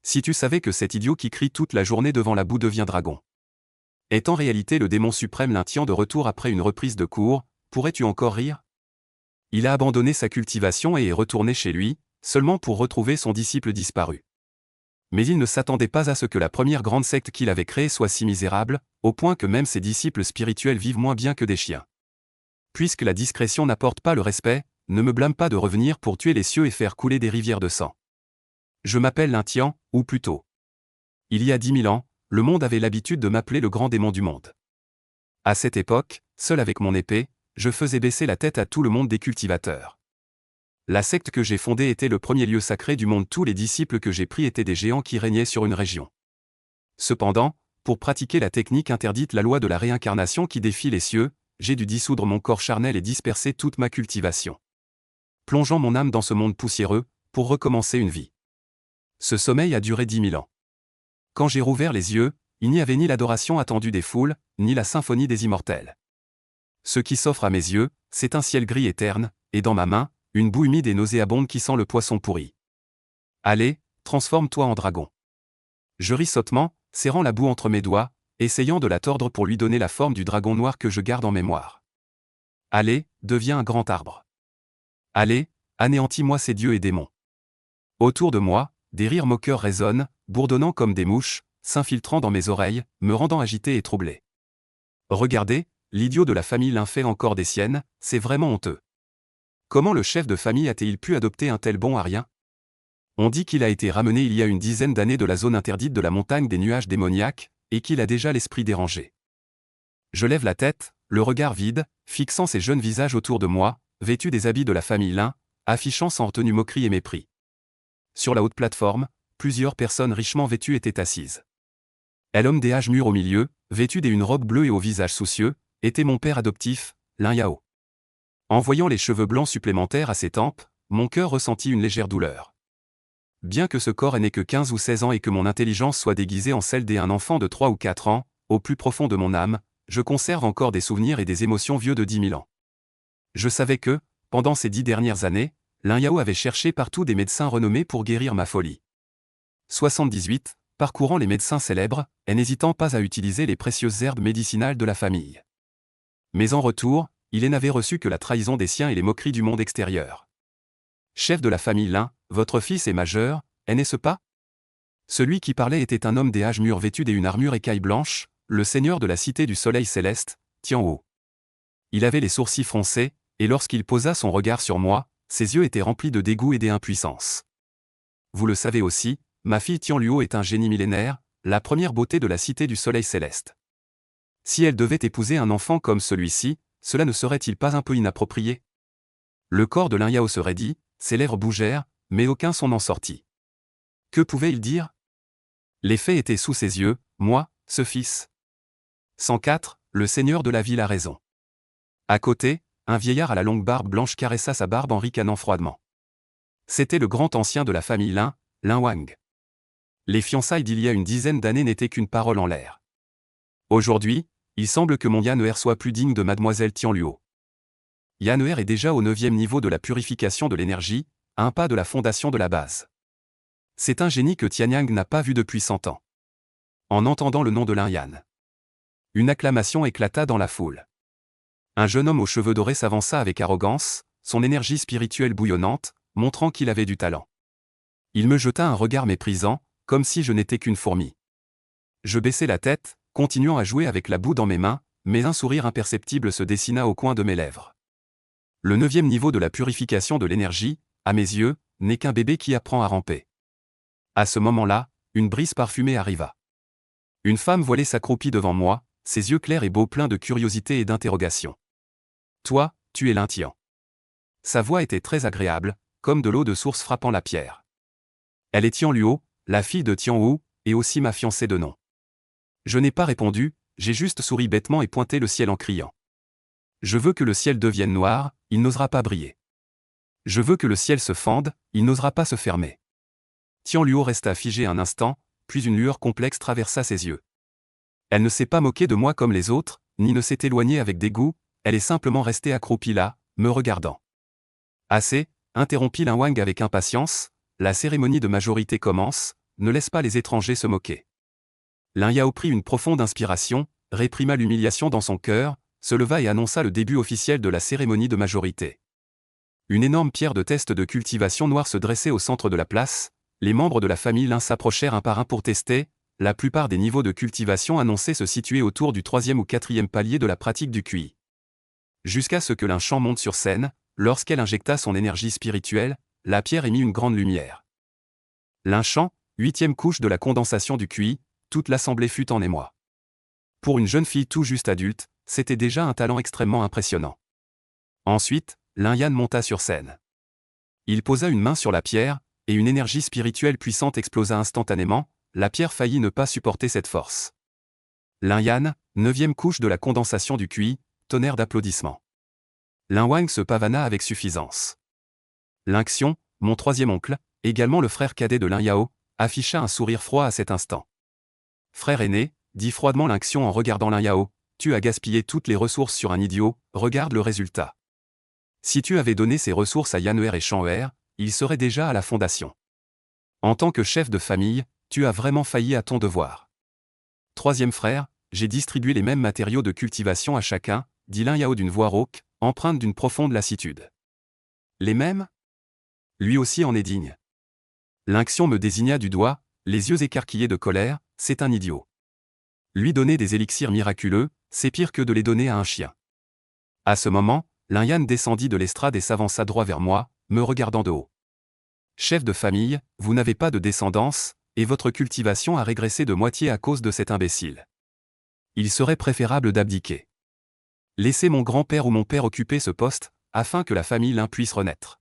Si tu savais que cet idiot qui crie toute la journée devant la boue devient dragon est en réalité le démon suprême Lin Tian de retour après une reprise de cours, pourrais-tu encore rire? Il a abandonné sa cultivation et est retourné chez lui, seulement pour retrouver son disciple disparu. Mais il ne s'attendait pas à ce que la première grande secte qu'il avait créée soit si misérable, au point que même ses disciples spirituels vivent moins bien que des chiens. Puisque la discrétion n'apporte pas le respect, ne me blâme pas de revenir pour tuer les cieux et faire couler des rivières de sang. Je m'appelle Lin Tian, ou plutôt. Il y a 10 000 ans, le monde avait l'habitude de m'appeler le grand démon du monde. À cette époque, seul avec mon épée, je faisais baisser la tête à tout le monde des cultivateurs. La secte que j'ai fondée était le premier lieu sacré du monde. Tous les disciples que j'ai pris étaient des géants qui régnaient sur une région. Cependant, pour pratiquer la technique interdite, la loi de la réincarnation qui défie les cieux, j'ai dû dissoudre mon corps charnel et disperser toute ma cultivation, plongeant mon âme dans ce monde poussiéreux, pour recommencer une vie. Ce sommeil a duré 10 000 ans. Quand j'ai rouvert les yeux, il n'y avait ni l'adoration attendue des foules, ni la symphonie des immortels. Ce qui s'offre à mes yeux, c'est un ciel gris et terne, et dans ma main, une boue humide et nauséabonde qui sent le poisson pourri. Allez, transforme-toi en dragon. Je ris sottement, serrant la boue entre mes doigts, essayant de la tordre pour lui donner la forme du dragon noir que je garde en mémoire. Allez, deviens un grand arbre. Allez, anéantis-moi ces dieux et démons. Autour de moi, des rires moqueurs résonnent, bourdonnant comme des mouches, s'infiltrant dans mes oreilles, me rendant agité et troublé. Regardez, l'idiot de la famille Lin fait encore des siennes, c'est vraiment honteux. Comment le chef de famille a-t-il pu adopter un tel bon à rien? On dit qu'il a été ramené il y a une dizaine d'années de la zone interdite de la montagne des nuages démoniaques, et qu'il a déjà l'esprit dérangé. Je lève la tête, le regard vide, fixant ces jeunes visages autour de moi, vêtus des habits de la famille Lin, affichant sans retenue moquerie et mépris. Sur la haute plateforme, plusieurs personnes richement vêtues étaient assises. L'homme des âges mûrs au milieu, vêtu d'une robe bleue et au visage soucieux, était mon père adoptif, Lin Yao. En voyant les cheveux blancs supplémentaires à ses tempes, mon cœur ressentit une légère douleur. Bien que ce corps n'ait que 15 ou 16 ans et que mon intelligence soit déguisée en celle d'un enfant de 3 ou 4 ans, au plus profond de mon âme, je conserve encore des souvenirs et des émotions vieux de 10 000 ans. Je savais que, pendant ces 10 dernières années, Lin Yao avait cherché partout des médecins renommés pour guérir ma folie. 78, parcourant les médecins célèbres, et n'hésitant pas à utiliser les précieuses herbes médicinales de la famille. Mais en retour, il n'avait reçu que la trahison des siens et les moqueries du monde extérieur. Chef de la famille Lin, votre fils est majeur, n'est-ce pas? Celui qui parlait était un homme des âges mûrs vêtu d'une armure écaille blanche, le seigneur de la cité du soleil céleste, Tian Wu. Il avait les sourcils froncés, et lorsqu'il posa son regard sur moi, ses yeux étaient remplis de dégoût et d'impuissance. Vous le savez aussi, ma fille Tian Luo est un génie millénaire, la première beauté de la cité du soleil céleste. Si elle devait épouser un enfant comme celui-ci, cela ne serait-il pas un peu inapproprié? Le corps de Lin Yao se raidit, ses lèvres bougèrent, mais aucun son n'en sortit. Que pouvait-il dire? Les faits étaient sous ses yeux, moi, ce fils. 104, le seigneur de la ville a raison. À côté, un vieillard à la longue barbe blanche caressa sa barbe en ricanant froidement. C'était le grand ancien de la famille Lin, Lin Wang. Les fiançailles d'il y a une dizaine d'années n'étaient qu'une parole en l'air. Aujourd'hui, il semble que mon Yan'er soit plus digne de mademoiselle Tian Luo. Yan'er est déjà au 9e niveau de la purification de l'énergie, à un pas de la fondation de la base. C'est un génie que Tianyang n'a pas vu depuis 100 ans. En entendant le nom de Lin Yan, une acclamation éclata dans la foule. Un jeune homme aux cheveux dorés s'avança avec arrogance, son énergie spirituelle bouillonnante, montrant qu'il avait du talent. Il me jeta un regard méprisant, comme si je n'étais qu'une fourmi. Je baissai la tête, continuant à jouer avec la boue dans mes mains, mais un sourire imperceptible se dessina au coin de mes lèvres. Le 9e niveau de la purification de l'énergie, à mes yeux, n'est qu'un bébé qui apprend à ramper. À ce moment-là, une brise parfumée arriva. Une femme voilée s'accroupit devant moi, ses yeux clairs et beaux pleins de curiosité et d'interrogation. Toi, tu es Lin Tian. Sa voix était très agréable, comme de l'eau de source frappant la pierre. Elle est Tian Luo, la fille de Tian Wu, et aussi ma fiancée de nom. Je n'ai pas répondu, j'ai juste souri bêtement et pointé le ciel en criant. Je veux que le ciel devienne noir, il n'osera pas briller. Je veux que le ciel se fende, il n'osera pas se fermer. Tian Luo resta figé un instant, puis une lueur complexe traversa ses yeux. Elle ne s'est pas moquée de moi comme les autres, ni ne s'est éloignée avec dégoût, elle est simplement restée accroupie là, me regardant. Assez, interrompit Lin Wang avec impatience, la cérémonie de majorité commence, ne laisse pas les étrangers se moquer. Lin Yao prit une profonde inspiration, réprima l'humiliation dans son cœur, se leva et annonça le début officiel de la cérémonie de majorité. Une énorme pierre de test de cultivation noire se dressait au centre de la place, les membres de la famille Lin s'approchèrent un par un pour tester, la plupart des niveaux de cultivation annoncés se situaient autour du 3e ou 4e palier de la pratique du QI. Jusqu'à ce que Lin Shan monte sur scène, lorsqu'elle injecta son énergie spirituelle, la pierre émit une grande lumière. Lin Shan, 8e couche de la condensation du QI, toute l'assemblée fut en émoi. Pour une jeune fille tout juste adulte, c'était déjà un talent extrêmement impressionnant. Ensuite, Lin Yan monta sur scène. Il posa une main sur la pierre, et une énergie spirituelle puissante explosa instantanément, la pierre faillit ne pas supporter cette force. Lin Yan, 9e couche de la condensation du QI, tonnerre d'applaudissements. Lin Wang se pavana avec suffisance. Lin Xiong, mon 3e oncle, également le frère cadet de Lin Yao, afficha un sourire froid à cet instant. Frère aîné, dit froidement Lin Xiong en regardant Lin Yao, tu as gaspillé toutes les ressources sur un idiot, regarde le résultat. Si tu avais donné ces ressources à Yan'er et Shan'er, ils seraient déjà à la fondation. En tant que chef de famille, tu as vraiment failli à ton devoir. 3e frère, j'ai distribué les mêmes matériaux de cultivation à chacun, dit Lin Yao d'une voix rauque, empreinte d'une profonde lassitude. Les mêmes ? Lui aussi en est digne. Lin Xiong me désigna du doigt, les yeux écarquillés de colère, c'est un idiot. Lui donner des élixirs miraculeux, c'est pire que de les donner à un chien. À ce moment, Lin Yan descendit de l'estrade et s'avança droit vers moi, me regardant de haut. Chef de famille, vous n'avez pas de descendance, et votre cultivation a régressé de moitié à cause de cet imbécile. Il serait préférable d'abdiquer. Laissez mon grand-père ou mon père occuper ce poste, afin que la famille Lin puisse renaître.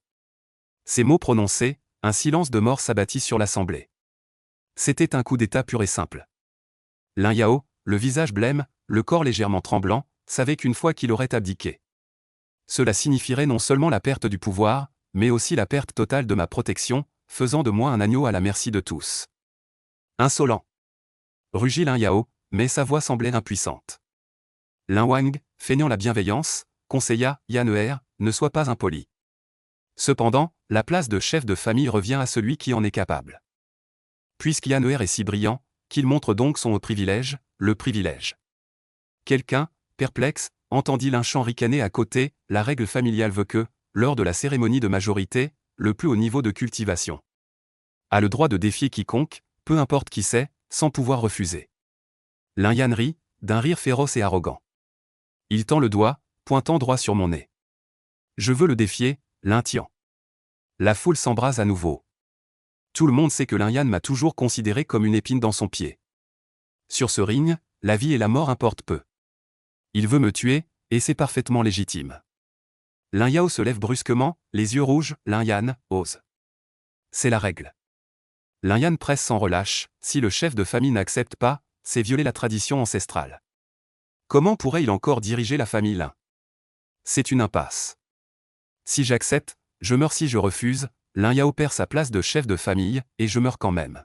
Ces mots prononcés, un silence de mort s'abattit sur l'assemblée. C'était un coup d'état pur et simple. Lin Yao, le visage blême, le corps légèrement tremblant, savait qu'une fois qu'il aurait abdiqué, cela signifierait non seulement la perte du pouvoir, mais aussi la perte totale de ma protection, faisant de moi un agneau à la merci de tous. Insolent, rugit Lin Yao, mais sa voix semblait impuissante. Lin Wang, feignant la bienveillance, conseilla Yan'er, ne sois pas impoli. Cependant, la place de chef de famille revient à celui qui en est capable. Puisque Yan'er est si brillant, qu'il montre donc son privilège, le privilège. Quelqu'un, perplexe, entendit Lin Shan ricaner à côté, la règle familiale veut que, lors de la cérémonie de majorité, le plus haut niveau de cultivation a le droit de défier quiconque, peu importe qui c'est, sans pouvoir refuser. Lin Yan rit, d'un rire féroce et arrogant. Il tend le doigt, pointant droit sur mon nez. Je veux le défier, Lin Tian. La foule s'embrase à nouveau. Tout le monde sait que Lin Yan m'a toujours considéré comme une épine dans son pied. Sur ce ring, la vie et la mort importent peu. Il veut me tuer, et c'est parfaitement légitime. Lin Yao se lève brusquement, les yeux rouges, Lin Yan, ose. C'est la règle. Lin Yan presse sans relâche, si le chef de famille n'accepte pas, c'est violer la tradition ancestrale. Comment pourrait-il encore diriger la famille Lin? C'est une impasse. Si j'accepte, je meurs. Si je refuse, Lin Yao perd sa place de chef de famille, et je meurs quand même.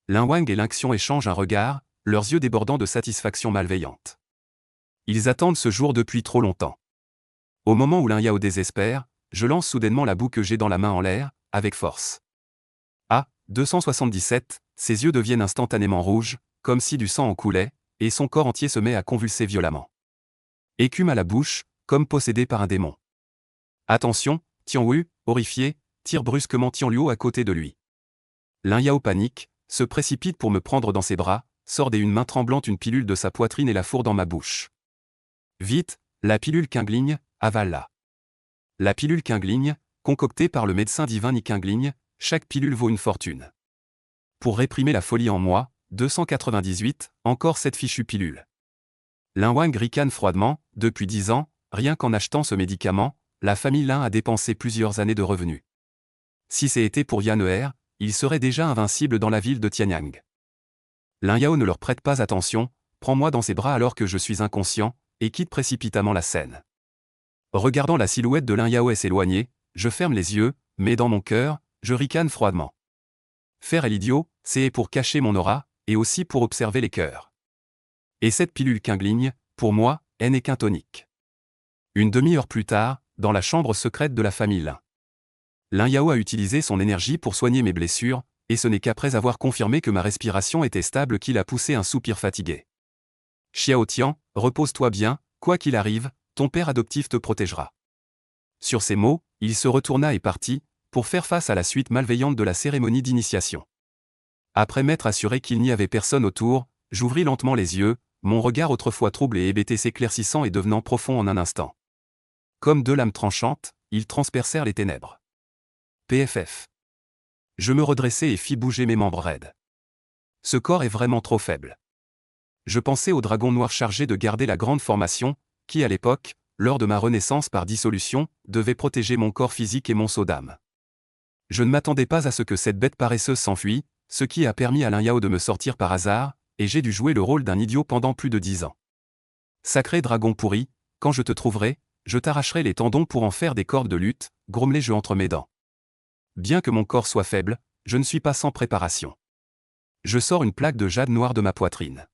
Lin Wang et Lin Xiong échangent un regard, leurs yeux débordant de satisfaction malveillante. Ils attendent ce jour depuis trop longtemps. Au moment où Lin Yao désespère, je lance soudainement la boue que j'ai dans la main en l'air, avec force. Ah, 277, ses yeux deviennent instantanément rouges, comme si du sang en coulait, et son corps entier se met à convulser violemment. Écume à la bouche, comme possédé par un démon. Attention, Tianwu, horrifié, tire brusquement Tianluo à côté de lui. Lin Yao panique, se précipite pour me prendre dans ses bras, sort d'une main tremblante une pilule de sa poitrine et la fourre dans ma bouche. Vite, la pilule Qingling, avale-la. La pilule Qingling, concoctée par le médecin divin Ni Qingling, chaque pilule vaut une fortune. Pour réprimer la folie en moi, 298, encore cette fichue pilule. Lin Wang ricane froidement, depuis 10 ans, rien qu'en achetant ce médicament, la famille Lin a dépensé plusieurs années de revenus. Si c'était pour Yan'er, il serait déjà invincible dans la ville de Tianyang. Lin Yao ne leur prête pas attention, prends-moi dans ses bras alors que je suis inconscient, et quitte précipitamment la scène. Regardant la silhouette de Lin Yao s'éloigner, je ferme les yeux, mais dans mon cœur, je ricane froidement. Faire l'idiot, c'est pour cacher mon aura, et aussi pour observer les cœurs. Et cette pilule Qingling, pour moi, elle n'est qu'un tonique. Une demi-heure plus tard, dans la chambre secrète de la famille Lin. Lin Yao a utilisé son énergie pour soigner mes blessures, et ce n'est qu'après avoir confirmé que ma respiration était stable qu'il a poussé un soupir fatigué. Xiao Tian, repose-toi bien, quoi qu'il arrive, ton père adoptif te protégera. Sur ces mots, il se retourna et partit, pour faire face à la suite malveillante de la cérémonie d'initiation. Après m'être assuré qu'il n'y avait personne autour, j'ouvris lentement les yeux, mon regard autrefois troublé et hébété s'éclaircissant et devenant profond en un instant. Comme deux lames tranchantes, ils transpercèrent les ténèbres. PFF. Je me redressai et fis bouger mes membres raides. Ce corps est vraiment trop faible. Je pensais au dragon noir chargé de garder la grande formation, qui à l'époque, lors de ma renaissance par dissolution, devait protéger mon corps physique et mon sceau d'âme. Je ne m'attendais pas à ce que cette bête paresseuse s'enfuit, ce qui a permis à Lin Yao de me sortir par hasard, et j'ai dû jouer le rôle d'un idiot pendant plus de 10 ans. Sacré dragon pourri, quand je te trouverai, je t'arracherai les tendons pour en faire des cordes de lutte, grommelai-je entre mes dents. Bien que mon corps soit faible, je ne suis pas sans préparation. Je sors une plaque de jade noire de ma poitrine.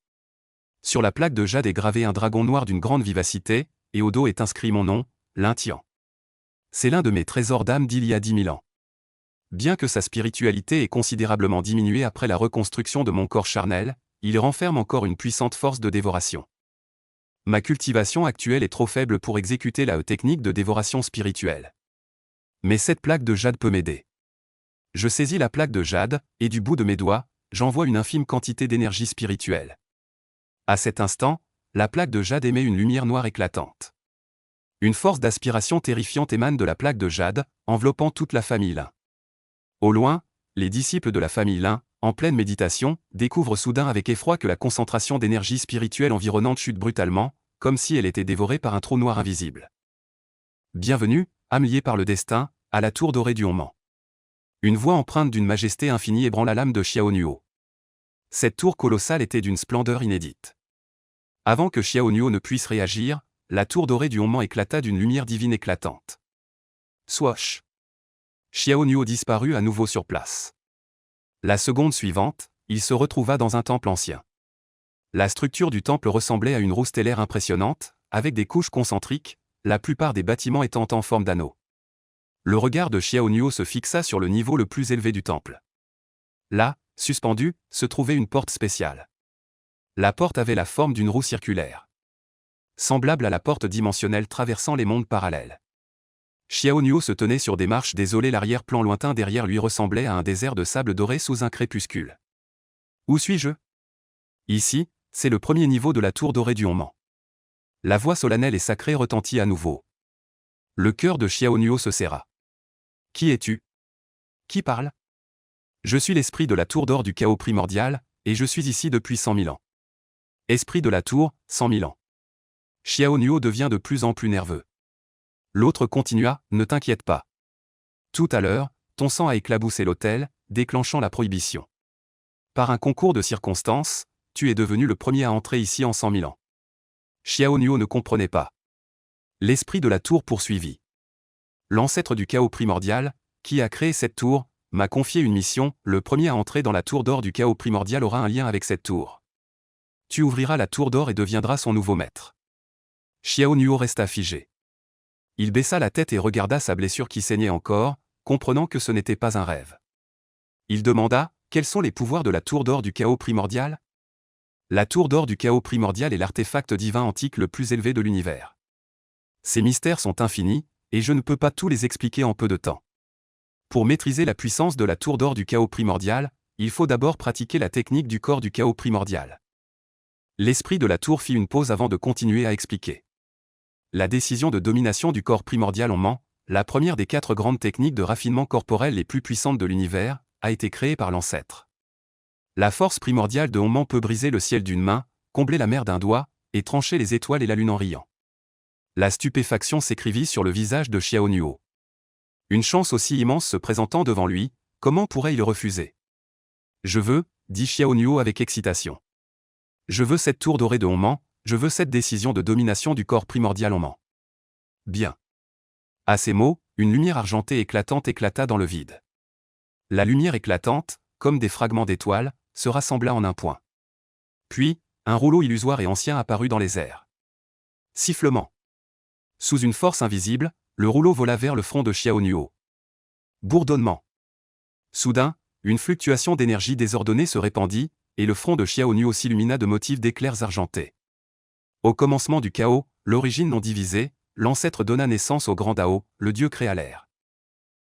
Sur la plaque de jade est gravé un dragon noir d'une grande vivacité, et au dos est inscrit mon nom, Lin Tian. C'est l'un de mes trésors d'âme d'il y a 10 000 ans. Bien que sa spiritualité ait considérablement diminué après la reconstruction de mon corps charnel, il renferme encore une puissante force de dévoration. Ma cultivation actuelle est trop faible pour exécuter la technique de dévoration spirituelle. Mais cette plaque de jade peut m'aider. Je saisis la plaque de jade, et du bout de mes doigts, j'envoie une infime quantité d'énergie spirituelle. À cet instant, la plaque de jade émet une lumière noire éclatante. Une force d'aspiration terrifiante émane de la plaque de jade, enveloppant toute la famille Lin. Au loin, les disciples de la famille Lin, en pleine méditation, découvrent soudain avec effroi que la concentration d'énergie spirituelle environnante chute brutalement, comme si elle était dévorée par un trou noir invisible. Bienvenue, âme liée par le destin, à la tour dorée du Honman. Une voix empreinte d'une majesté infinie ébranla l'âme de Xiao Nuo. Cette tour colossale était d'une splendeur inédite. Avant que Xiao Nuo ne puisse réagir, la tour dorée du Honman éclata d'une lumière divine éclatante. Swash. Xiao Nuo disparut à nouveau sur place. La seconde suivante, il se retrouva dans un temple ancien. La structure du temple ressemblait à une roue stellaire impressionnante, avec des couches concentriques, la plupart des bâtiments étant en forme d'anneau. Le regard de Xiao Nuo se fixa sur le niveau le plus élevé du temple. Là, suspendue, se trouvait une porte spéciale. La porte avait la forme d'une roue circulaire. Semblable à la porte dimensionnelle traversant les mondes parallèles. Xiao Nuo se tenait sur des marches désolées, l'arrière-plan lointain derrière lui ressemblait à un désert de sable doré sous un crépuscule. Où suis-je? Ici, c'est le premier niveau de la tour dorée du Honman. La voix solennelle et sacrée retentit à nouveau. Le cœur de Xiao Nuo se serra. Qui es-tu? Qui parle? Je suis l'esprit de la tour d'or du chaos primordial, et je suis ici depuis 100 000 ans. Esprit de la tour, 100 000 ans. Xiao Nuo devient de plus en plus nerveux. L'autre continua, ne t'inquiète pas. Tout à l'heure, ton sang a éclaboussé l'autel, déclenchant la prohibition. Par un concours de circonstances, tu es devenu le premier à entrer ici en 100 000 ans. Xiao Nuo ne comprenait pas. L'esprit de la tour poursuivit. L'ancêtre du chaos primordial, qui a créé cette tour, m'a confié une mission, le premier à entrer dans la tour d'or du chaos primordial aura un lien avec cette tour. Tu ouvriras la tour d'or et deviendras son nouveau maître. Xiao Nuo resta figé. Il baissa la tête et regarda sa blessure qui saignait encore, comprenant que ce n'était pas un rêve. Il demanda, quels sont les pouvoirs de la tour d'or du chaos primordial? La tour d'or du chaos primordial est l'artefact divin antique le plus élevé de l'univers. Ces mystères sont infinis, et je ne peux pas tous les expliquer en peu de temps. Pour maîtriser la puissance de la tour d'or du chaos primordial, il faut d'abord pratiquer la technique du corps du chaos primordial. L'esprit de la tour fit une pause avant de continuer à expliquer. La décision de domination du corps primordial Honman, la première des 4 grandes techniques de raffinement corporel les plus puissantes de l'univers, a été créée par l'ancêtre. La force primordiale de Honman peut briser le ciel d'une main, combler la mer d'un doigt, et trancher les étoiles et la lune en riant. La stupéfaction s'écrivit sur le visage de Xiao Nuo. Une chance aussi immense se présentant devant lui, comment pourrait-il refuser? Je veux, dit Xiao Nuo avec excitation. Je veux cette tour dorée de Honman, je veux cette décision de domination du corps primordial Honman. Bien. À ces mots, une lumière argentée éclatante éclata dans le vide. La lumière éclatante, comme des fragments d'étoiles, se rassembla en un point. Puis, un rouleau illusoire et ancien apparut dans les airs. Sifflement. Sous une force invisible, le rouleau vola vers le front de Xiao Nuo. Bourdonnement. Soudain, Une fluctuation d'énergie désordonnée se répandit, et le front de Xiao Nuo s'illumina de motifs d'éclairs argentés. Au commencement du chaos, l'origine non divisée, l'ancêtre donna naissance au grand Dao, le dieu créa l'air.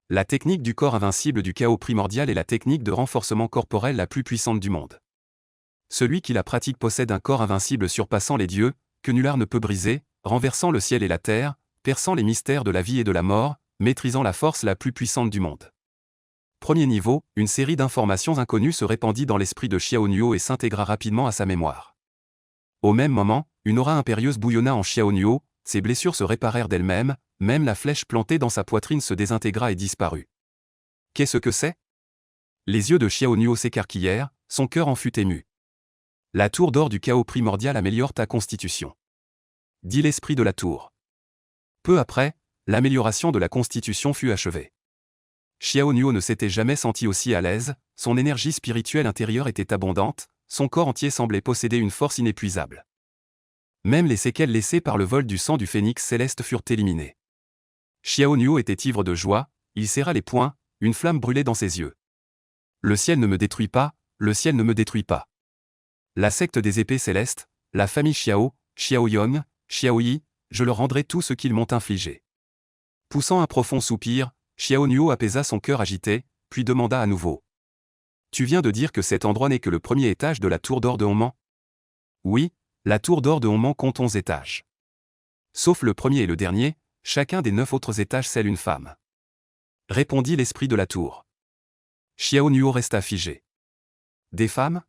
La technique du corps invincible du chaos primordial est la technique de renforcement corporel la plus puissante du monde. Celui qui la pratique possède un corps invincible surpassant les dieux, que nul art ne peut briser, renversant le ciel et la terre, perçant les mystères de la vie et de la mort, maîtrisant la force la plus puissante du monde. Premier niveau, une série d'informations inconnues se répandit dans l'esprit de Xiao Nuo et s'intégra rapidement à sa mémoire. Au même moment, une aura impérieuse bouillonna en Xiao Nuo, ses blessures se réparèrent d'elles-mêmes, même la flèche plantée dans sa poitrine se désintégra et disparut. Qu'est-ce que c'est ? Les yeux de Xiao Nuo s'écarquillèrent, son cœur en fut ému. La tour d'or du chaos primordial améliore ta constitution. Dit l'esprit de la tour. Peu après, l'amélioration de la constitution fut achevée. Xiao Nuo ne s'était jamais senti aussi à l'aise, son énergie spirituelle intérieure était abondante, son corps entier semblait posséder une force inépuisable. Même les séquelles laissées par le vol du sang du phénix céleste furent éliminées. Xiao Nuo était ivre de joie, il serra les poings, une flamme brûlait dans ses yeux. Le ciel ne me détruit pas, le ciel ne me détruit pas. La secte des épées célestes, la famille Xiao, Xiao Yong, Xiao Yi, je leur rendrai tout ce qu'ils m'ont infligé. Poussant un profond soupir, Xiao Nuo apaisa son cœur agité, puis demanda à nouveau. Tu viens de dire que cet endroit n'est que le premier étage de la tour d'or de Honman ? Oui, la tour d'or de Honman compte 11 étages. Sauf le premier et le dernier, chacun des 9 autres étages scelle une femme. Répondit l'esprit de la tour. Xiao Nuo resta figé. Des femmes ?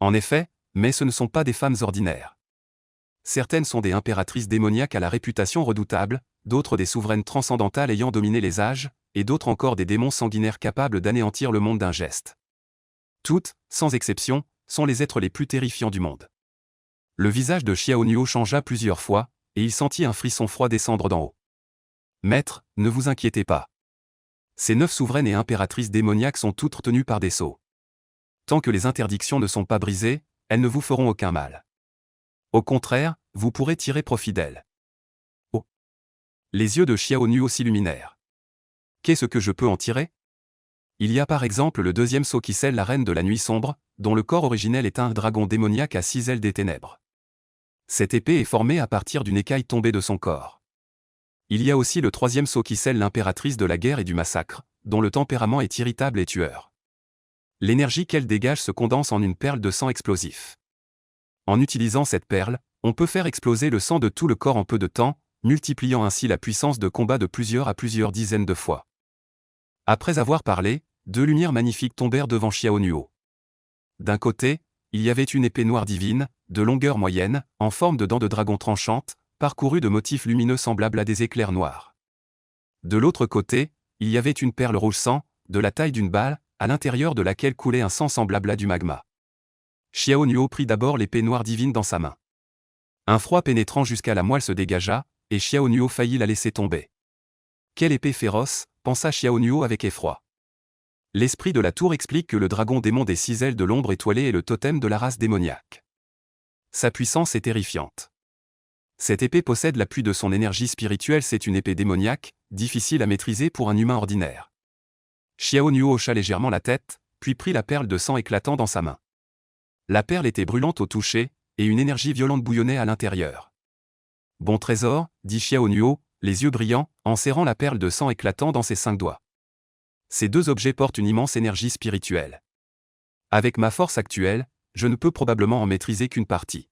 En effet, mais ce ne sont pas des femmes ordinaires. Certaines sont des impératrices démoniaques à la réputation redoutable, d'autres des souveraines transcendantales ayant dominé les âges, et d'autres encore des démons sanguinaires capables d'anéantir le monde d'un geste. Toutes, sans exception, sont les êtres les plus terrifiants du monde. Le visage de Xiao Nuo changea plusieurs fois, et il sentit un frisson froid descendre d'en haut. Maître, ne vous inquiétez pas. Ces 9 souveraines et impératrices démoniaques sont toutes retenues par des sceaux. Tant que les interdictions ne sont pas brisées, elles ne vous feront aucun mal. Au contraire, vous pourrez tirer profit d'elles. Oh ! Les yeux de Xiao Nuo s'illuminèrent. Qu'est-ce que je peux en tirer ? Il y a par exemple le deuxième sceau qui scelle la reine de la nuit sombre, dont le corps originel est un dragon démoniaque à 6 ailes des ténèbres. Cette épée est formée à partir d'une écaille tombée de son corps. Il y a aussi le troisième sceau qui scelle l'impératrice de la guerre et du massacre, dont le tempérament est irritable et tueur. L'énergie qu'elle dégage se condense en une perle de sang explosif. En utilisant cette perle, on peut faire exploser le sang de tout le corps en peu de temps, multipliant ainsi la puissance de combat de plusieurs à plusieurs dizaines de fois. Après avoir parlé, 2 lumières magnifiques tombèrent devant Xiao Nuo. D'un côté, il y avait une épée noire divine, de longueur moyenne, en forme de dents de dragon tranchantes, parcourue de motifs lumineux semblables à des éclairs noirs. De l'autre côté, il y avait une perle rouge sang, de la taille d'une balle, à l'intérieur de laquelle coulait un sang semblable à du magma. Xiao Nuo prit d'abord l'épée noire divine dans sa main. Un froid pénétrant jusqu'à la moelle se dégagea, et Xiao Nuo faillit la laisser tomber. Quelle épée féroce, pensa Xiao Nuo avec effroi. L'esprit de la tour explique que le dragon démon des 6 ailes de l'ombre étoilée est le totem de la race démoniaque. Sa puissance est terrifiante. Cette épée possède l'appui de son énergie spirituelle, c'est une épée démoniaque, difficile à maîtriser pour un humain ordinaire. Xiao Nuo hocha légèrement la tête, puis prit la perle de sang éclatant dans sa main. La perle était brûlante au toucher, et une énergie violente bouillonnait à l'intérieur. Bon trésor, dit Xiao Nuo, les yeux brillants, en serrant la perle de sang éclatant dans ses 5 doigts. Ces 2 objets portent une immense énergie spirituelle. Avec ma force actuelle, je ne peux probablement en maîtriser qu'une partie.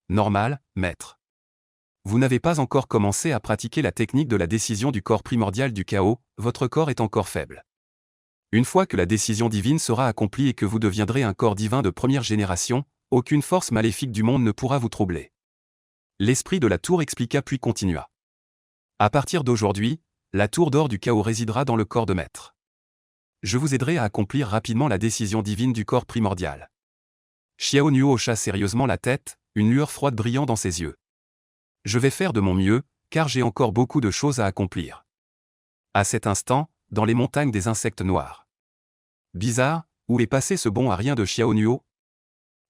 Normal, maître. Vous n'avez pas encore commencé à pratiquer la technique de la décision du corps primordial du chaos, votre corps est encore faible. Une fois que la décision divine sera accomplie et que vous deviendrez un corps divin de première génération, aucune force maléfique du monde ne pourra vous troubler. L'esprit de la tour expliqua puis continua. À partir d'aujourd'hui, la tour d'or du chaos résidera dans le corps de maître. Je vous aiderai à accomplir rapidement la décision divine du corps primordial. Xiao Nuo hocha sérieusement la tête, une lueur froide brillant dans ses yeux. Je vais faire de mon mieux, car j'ai encore beaucoup de choses à accomplir. À cet instant, dans les montagnes des insectes noirs. Bizarre, où est passé ce bon à rien de Xiao Nuo ?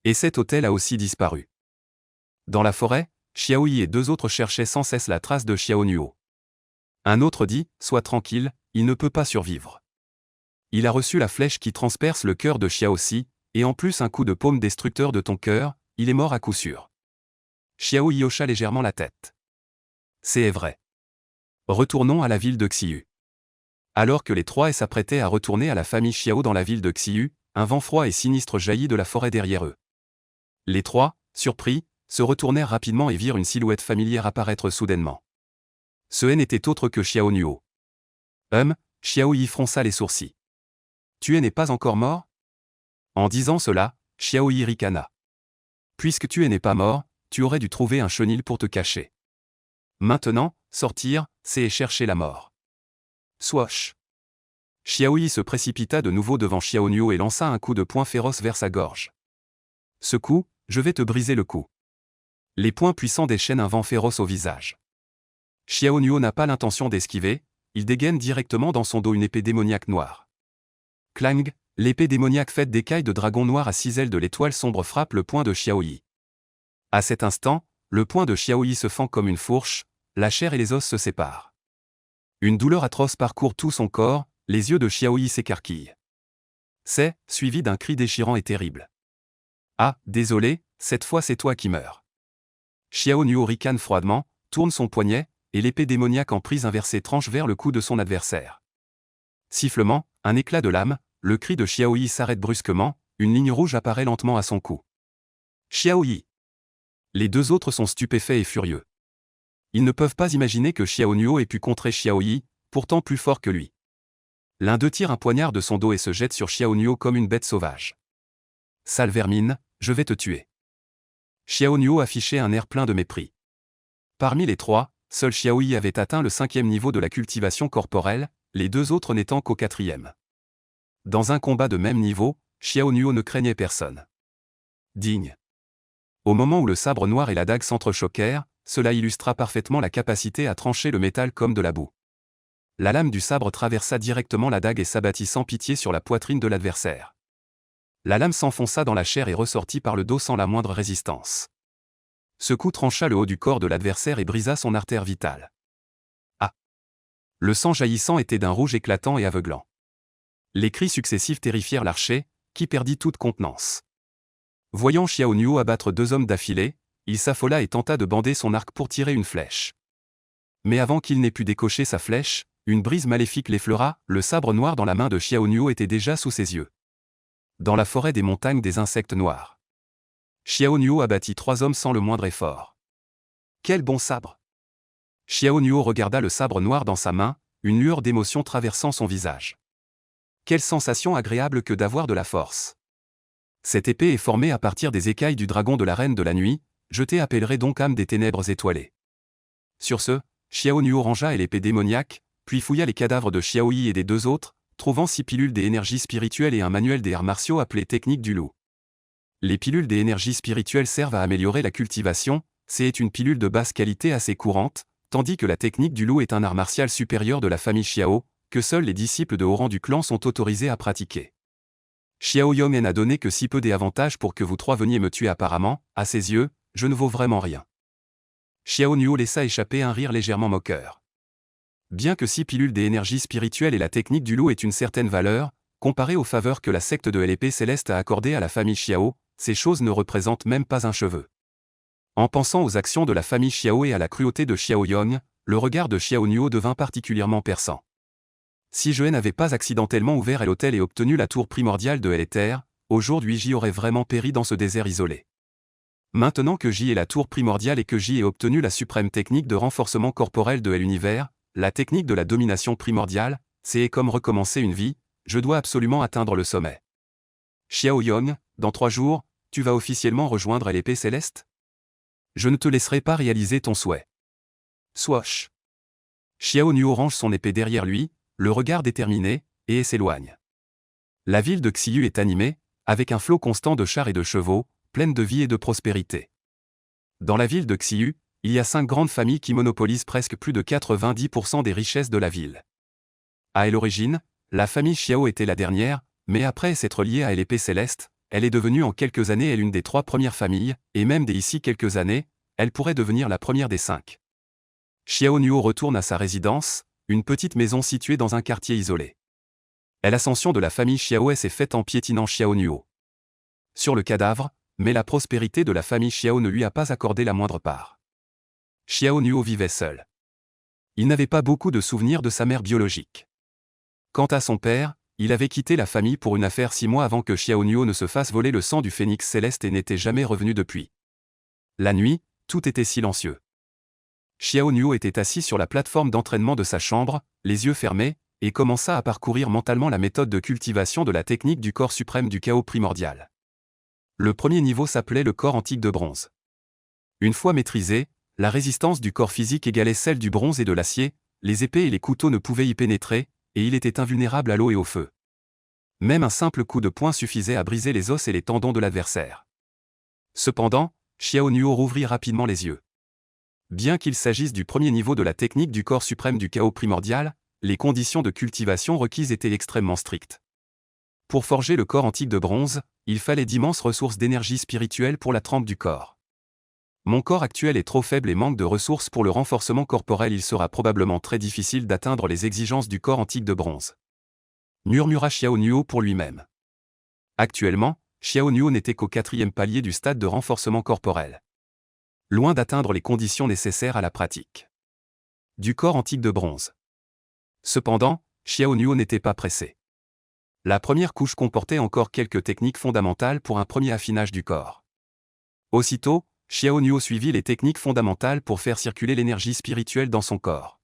Et cet hôtel a aussi disparu. Dans la forêt, Xiao Yi et 2 autres cherchaient sans cesse la trace de Xiao Nuo. Un autre dit, sois tranquille, il ne peut pas survivre. Il a reçu la flèche qui transperce le cœur de Xiaoxi, et en plus un coup de paume destructeur de ton cœur, il est mort à coup sûr. Xiao Yi hocha légèrement la tête. C'est vrai. Retournons à la ville de Xiu. Alors que les trois s'apprêtaient à retourner à la famille Xiao dans la ville de Xiu, un vent froid et sinistre jaillit de la forêt derrière eux. Les trois, surpris, se retournèrent rapidement et virent une silhouette familière apparaître soudainement. Ce n'était autre que Xiao Nuo. Xiao Yi fronça les sourcils. Tu n'es pas encore mort? En disant cela, Xiao Yi ricana. Puisque tu n'es pas mort, tu aurais dû trouver un chenil pour te cacher. Maintenant, sortir, c'est chercher la mort. Swash. Xiao Yi se précipita de nouveau devant Xiao Nuo et lança un coup de poing féroce vers sa gorge. Ce coup, je vais te briser le cou. Les poings puissants déchaînent un vent féroce au visage. Xiao Nuo n'a pas l'intention d'esquiver, il dégaine directement dans son dos une épée démoniaque noire. Clang, l'épée démoniaque faite d'écailles de dragon noir à 6 ailes de l'étoile sombre frappe le poing de Xiao Yi. À cet instant, le poing de Xiao Yi se fend comme une fourche, la chair et les os se séparent. Une douleur atroce parcourt tout son corps, les yeux de Xiao Yi s'écarquillent. C'est, suivi d'un cri déchirant et terrible. Ah, désolé, cette fois c'est toi qui meurs. Xiao Nuo ricane froidement, tourne son poignet, et l'épée démoniaque en prise inversée tranche vers le cou de son adversaire. Sifflement, un éclat de lame, le cri de Xiao Yi s'arrête brusquement, une ligne rouge apparaît lentement à son cou. Xiao Yi. Les deux autres sont stupéfaits et furieux. Ils ne peuvent pas imaginer que Xiao Nuo ait pu contrer Xiao Yi, pourtant plus fort que lui. L'un d'eux tire un poignard de son dos et se jette sur Xiao Nuo comme une bête sauvage. Sale vermine, je vais te tuer. Xiao Nuo affichait un air plein de mépris. Parmi les trois, seul Xiao Yi avait atteint le 5e niveau de la cultivation corporelle, les deux autres n'étant qu'au 4e. Dans un combat de même niveau, Xiao Nuo ne craignait personne. Digne. Au moment où le sabre noir et la dague s'entrechoquèrent, cela illustra parfaitement la capacité à trancher le métal comme de la boue. La lame du sabre traversa directement la dague et s'abattit sans pitié sur la poitrine de l'adversaire. La lame s'enfonça dans la chair et ressortit par le dos sans la moindre résistance. Ce coup trancha le haut du corps de l'adversaire et brisa son artère vitale. Ah! Le sang jaillissant était d'un rouge éclatant et aveuglant. Les cris successifs terrifièrent l'archer, qui perdit toute contenance. Voyant Xiao Nuo abattre deux hommes d'affilée, il s'affola et tenta de bander son arc pour tirer une flèche. Mais avant qu'il n'ait pu décocher sa flèche, une brise maléfique l'effleura, le sabre noir dans la main de Xiao Nuo était déjà sous ses yeux. Dans la forêt des montagnes des insectes noirs. Xiao Nuo abattit 3 hommes sans le moindre effort. Quel bon sabre! Xiao Nuo regarda le sabre noir dans sa main, une lueur d'émotion traversant son visage. Quelle sensation agréable que d'avoir de la force! Cette épée est formée à partir des écailles du dragon de la reine de la nuit, je t'appellerai donc âme des ténèbres étoilées. Sur ce, Xiao Nuo rangea l'épée démoniaque, puis fouilla les cadavres de Xiao Yi et des deux autres, trouvant 6 pilules des énergies spirituelles et un manuel des arts martiaux appelé Technique du loup. Les pilules des énergies spirituelles servent à améliorer la cultivation, c'est une pilule de basse qualité assez courante, tandis que la technique du loup est un art martial supérieur de la famille Xiao, que seuls les disciples de haut rang du clan sont autorisés à pratiquer. Xiao Yong n'a donné que si peu d'avantages pour que vous trois veniez me tuer apparemment, à ses yeux, je ne vaux vraiment rien. Xiao Nuo laissa échapper un rire légèrement moqueur. Bien que 6 pilules des énergies spirituelles et la technique du loup aient une certaine valeur, comparée aux faveurs que la secte de l'épée céleste a accordées à la famille Xiao, ces choses ne représentent même pas un cheveu. En pensant aux actions de la famille Xiao et à la cruauté de Xiao Yong, le regard de Xiao Nuo devint particulièrement perçant. Si je n'avais pas accidentellement ouvert l'hôtel et obtenu la tour primordiale de l'éther, aujourd'hui j'y aurais vraiment péri dans ce désert isolé. Maintenant que j'y ai la tour primordiale et que j'y ai obtenu la suprême technique de renforcement corporel de l'univers, la technique de la domination primordiale, c'est comme recommencer une vie, je dois absolument atteindre le sommet. Xiao Yong, dans 3 jours, tu vas officiellement rejoindre l'épée céleste? Je ne te laisserai pas réaliser ton souhait. Swash. Xiao Nuo range son épée derrière lui, le regard déterminé, et s'éloigne. La ville de Xiu est animée, avec un flot constant de chars et de chevaux, pleine de vie et de prospérité. Dans la ville de Xiu, il y a 5 grandes familles qui monopolisent presque plus de 90% des richesses de la ville. À l'origine, la famille Xiao était la dernière, mais après s'être liée à l'épée céleste, elle est devenue en quelques années l'une des 3 premières familles, et même d'ici quelques années, elle pourrait devenir la première des 5. Xiao Nuo retourne à sa résidence, une petite maison située dans un quartier isolé. L'ascension de la famille Xiao s'est faite en piétinant Xiao Nuo. Sur le cadavre, mais la prospérité de la famille Xiao ne lui a pas accordé la moindre part. Xiao Nuo vivait seul. Il n'avait pas beaucoup de souvenirs de sa mère biologique. Quant à son père, il avait quitté la famille pour une affaire 6 mois avant que Xiao Nuo ne se fasse voler le sang du phénix céleste et n'était jamais revenu depuis. La nuit, tout était silencieux. Xiao Nuo était assis sur la plateforme d'entraînement de sa chambre, les yeux fermés, et commença à parcourir mentalement la méthode de cultivation de la technique du corps suprême du chaos primordial. Le premier niveau s'appelait le corps antique de bronze. Une fois maîtrisé, la résistance du corps physique égalait celle du bronze et de l'acier, les épées et les couteaux ne pouvaient y pénétrer, et il était invulnérable à l'eau et au feu. Même un simple coup de poing suffisait à briser les os et les tendons de l'adversaire. Cependant, Xiao Nuo rouvrit rapidement les yeux. Bien qu'il s'agisse du premier niveau de la technique du corps suprême du chaos primordial, les conditions de cultivation requises étaient extrêmement strictes. Pour forger le corps antique de bronze, il fallait d'immenses ressources d'énergie spirituelle pour la trempe du corps. Mon corps actuel est trop faible et manque de ressources pour le renforcement corporel, il sera probablement très difficile d'atteindre les exigences du corps antique de bronze. Murmura Xiao Nuo pour lui-même. Actuellement, Xiao Nuo n'était qu'au 4e palier du stade de renforcement corporel. Loin d'atteindre les conditions nécessaires à la pratique du corps antique de bronze. Cependant, Xiao Nuo n'était pas pressé. La première couche comportait encore quelques techniques fondamentales pour un premier affinage du corps. Aussitôt, Xiao Nuo suivit les techniques fondamentales pour faire circuler l'énergie spirituelle dans son corps.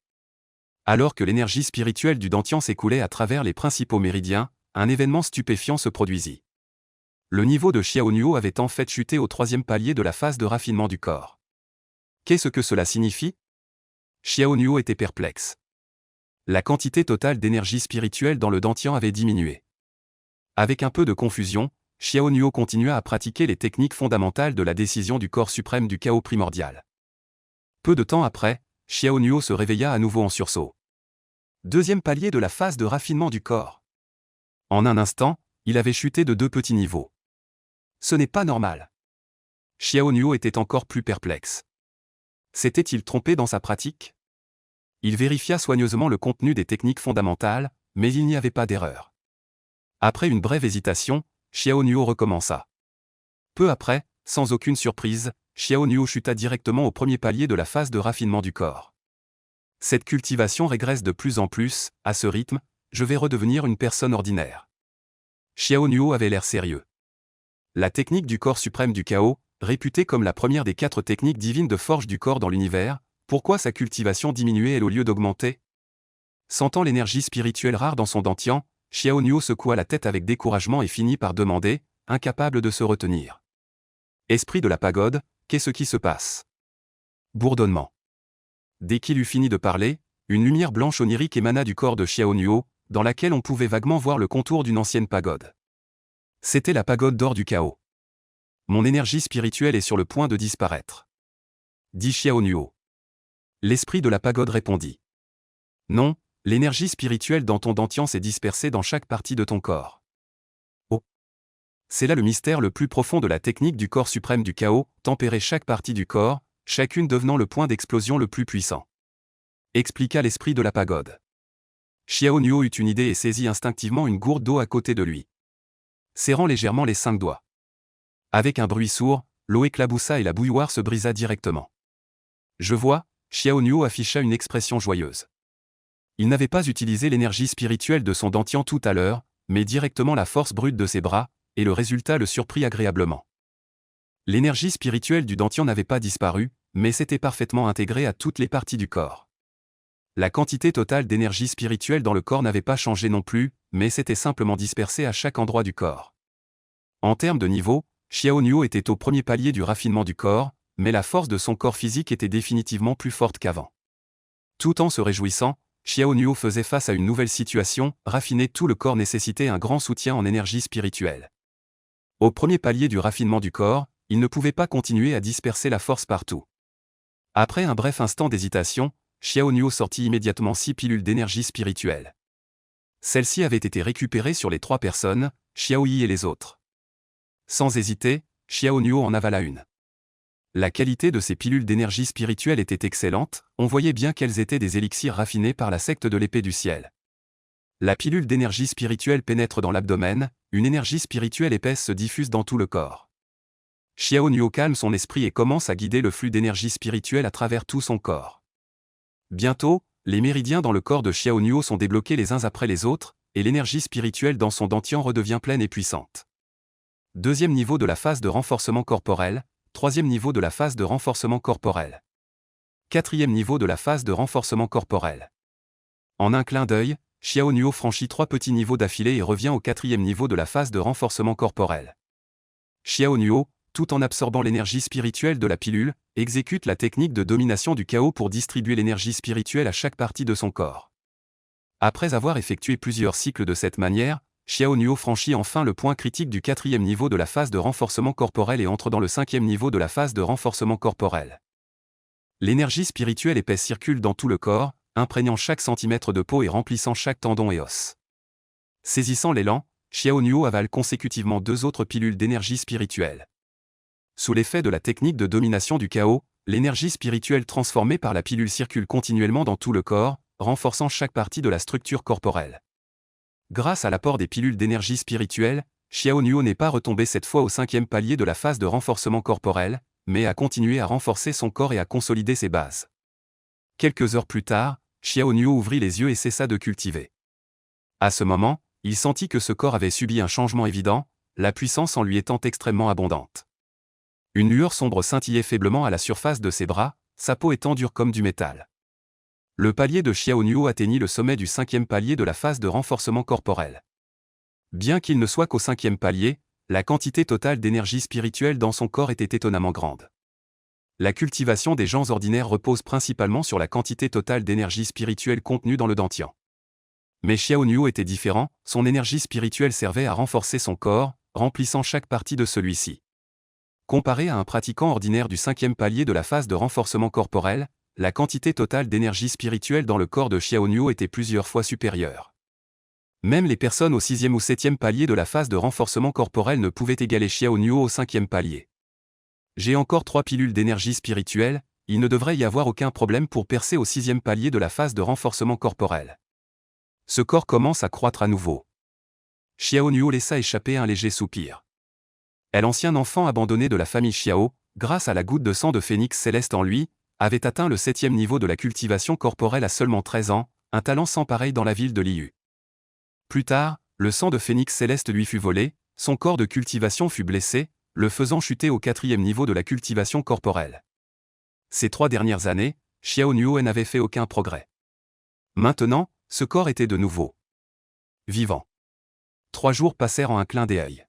Alors que l'énergie spirituelle du Dantian s'écoulait à travers les principaux méridiens, un événement stupéfiant se produisit. Le niveau de Xiao Nuo avait en fait chuté au 3e palier de la phase de raffinement du corps. Qu'est-ce que cela signifie? Xiao Nuo était perplexe. La quantité totale d'énergie spirituelle dans le Dantian avait diminué. Avec un peu de confusion, Xiao Nuo continua à pratiquer les techniques fondamentales de la décision du corps suprême du chaos primordial. Peu de temps après, Xiao Nuo se réveilla à nouveau en sursaut. 2e palier de la phase de raffinement du corps. En un instant, il avait chuté de 2 petits niveaux. Ce n'est pas normal. Xiao Nuo était encore plus perplexe. S'était-il trompé dans sa pratique? Il vérifia soigneusement le contenu des techniques fondamentales, mais il n'y avait pas d'erreur. Après une brève hésitation, Xiao Nuo recommença. Peu après, sans aucune surprise, Xiao Nuo chuta directement au 1er palier de la phase de raffinement du corps. Cette cultivation régresse de plus en plus, à ce rythme, je vais redevenir une personne ordinaire. Xiao Nuo avait l'air sérieux. La technique du corps suprême du chaos, réputée comme la première des 4 techniques divines de forge du corps dans l'univers, pourquoi sa cultivation diminuait-elle au lieu d'augmenter? Sentant l'énergie spirituelle rare dans son Dantian, Xiao Nuo secoua la tête avec découragement et finit par demander, incapable de se retenir. Esprit de la pagode, qu'est-ce qui se passe? Bourdonnement. Dès qu'il eut fini de parler, une lumière blanche onirique émana du corps de Xiao Nuo, dans laquelle on pouvait vaguement voir le contour d'une ancienne pagode. C'était la pagode d'or du chaos. Mon énergie spirituelle est sur le point de disparaître, dit Xiao Nuo. L'esprit de la pagode répondit. Non, l'énergie spirituelle dans ton Dantian s'est dispersée dans chaque partie de ton corps. Oh. C'est là le mystère le plus profond de la technique du corps suprême du chaos, tempérer chaque partie du corps, chacune devenant le point d'explosion le plus puissant. Expliqua l'esprit de la pagode. Xiao Nuo eut une idée et saisit instinctivement une gourde d'eau à côté de lui. Serrant légèrement les 5 doigts. Avec un bruit sourd, l'eau éclaboussa et la bouilloire se brisa directement. Je vois, Xiao Nuo afficha une expression joyeuse. Il n'avait pas utilisé l'énergie spirituelle de son Dantian tout à l'heure, mais directement la force brute de ses bras, et le résultat le surprit agréablement. L'énergie spirituelle du Dantian n'avait pas disparu, mais s'était parfaitement intégrée à toutes les parties du corps. La quantité totale d'énergie spirituelle dans le corps n'avait pas changé non plus, mais s'était simplement dispersée à chaque endroit du corps. En termes de niveau, Xiao Nuo était au 1er palier du raffinement du corps, mais la force de son corps physique était définitivement plus forte qu'avant. Tout en se réjouissant, Xiao Nuo faisait face à une nouvelle situation, raffiner tout le corps nécessitait un grand soutien en énergie spirituelle. Au 1er palier du raffinement du corps, il ne pouvait pas continuer à disperser la force partout. Après un bref instant d'hésitation, Xiao Nuo sortit immédiatement 6 pilules d'énergie spirituelle. Celles-ci avaient été récupérées sur les 3 personnes, Xiao Yi et les autres. Sans hésiter, Xiao Nuo en avala une. La qualité de ces pilules d'énergie spirituelle était excellente, on voyait bien qu'elles étaient des élixirs raffinés par la secte de l'épée du ciel. La pilule d'énergie spirituelle pénètre dans l'abdomen, une énergie spirituelle épaisse se diffuse dans tout le corps. Xiao Nuo calme son esprit et commence à guider le flux d'énergie spirituelle à travers tout son corps. Bientôt, les méridiens dans le corps de Xiao Nuo sont débloqués les uns après les autres, et l'énergie spirituelle dans son dantian redevient pleine et puissante. Deuxième niveau de la phase de renforcement corporel, troisième niveau de la phase de renforcement corporel. Quatrième niveau de la phase de renforcement corporel. En un clin d'œil, Xiao Nuo franchit 3 petits niveaux d'affilée et revient au quatrième niveau de la phase de renforcement corporel. Xiao Nuo, tout en absorbant l'énergie spirituelle de la pilule, exécute la technique de domination du chaos pour distribuer l'énergie spirituelle à chaque partie de son corps. Après avoir effectué plusieurs cycles de cette manière, Xiao Nuo franchit enfin le point critique du quatrième niveau de la phase de renforcement corporel et entre dans le cinquième niveau de la phase de renforcement corporel. L'énergie spirituelle épaisse circule dans tout le corps, imprégnant chaque centimètre de peau et remplissant chaque tendon et os. Saisissant l'élan, Xiao Nuo avale consécutivement 2 autres pilules d'énergie spirituelle. Sous l'effet de la technique de domination du chaos, l'énergie spirituelle transformée par la pilule circule continuellement dans tout le corps, renforçant chaque partie de la structure corporelle. Grâce à l'apport des pilules d'énergie spirituelle, Xiao Nuo n'est pas retombé cette fois au 5e palier de la phase de renforcement corporel, mais a continué à renforcer son corps et à consolider ses bases. Quelques heures plus tard, Xiao Nuo ouvrit les yeux et cessa de cultiver. À ce moment, il sentit que ce corps avait subi un changement évident, la puissance en lui étant extrêmement abondante. Une lueur sombre scintillait faiblement à la surface de ses bras, sa peau étant dure comme du métal. Le palier de Xiao Nuo atteignit le sommet du 5e palier de la phase de renforcement corporel. Bien qu'il ne soit qu'au 5e palier, la quantité totale d'énergie spirituelle dans son corps était étonnamment grande. La cultivation des gens ordinaires repose principalement sur la quantité totale d'énergie spirituelle contenue dans le dantian. Mais Xiao Nuo était différent, son énergie spirituelle servait à renforcer son corps, remplissant chaque partie de celui-ci. Comparé à un pratiquant ordinaire du 5e palier de la phase de renforcement corporel, la quantité totale d'énergie spirituelle dans le corps de Xiao Nuo était plusieurs fois supérieure. Même les personnes au 6e ou 7e palier de la phase de renforcement corporel ne pouvaient égaler Xiao Nuo au 5e palier. J'ai encore 3 pilules d'énergie spirituelle, il ne devrait y avoir aucun problème pour percer au 6e palier de la phase de renforcement corporel. Ce corps commence à croître à nouveau. Xiao Nuo laissa échapper un léger soupir. L'ancien enfant abandonné de la famille Xiao, grâce à la goutte de sang de phénix céleste en lui, avait atteint le 7e niveau de la cultivation corporelle à seulement 13 ans, un talent sans pareil dans la ville de Liu. Plus tard, le sang de phénix céleste lui fut volé, son corps de cultivation fut blessé, le faisant chuter au 4e niveau de la cultivation corporelle. Ces 3 dernières années, Xiao Nuo n'avait fait aucun progrès. Maintenant, ce corps était de nouveau vivant. 3 jours passèrent en un clin d'œil.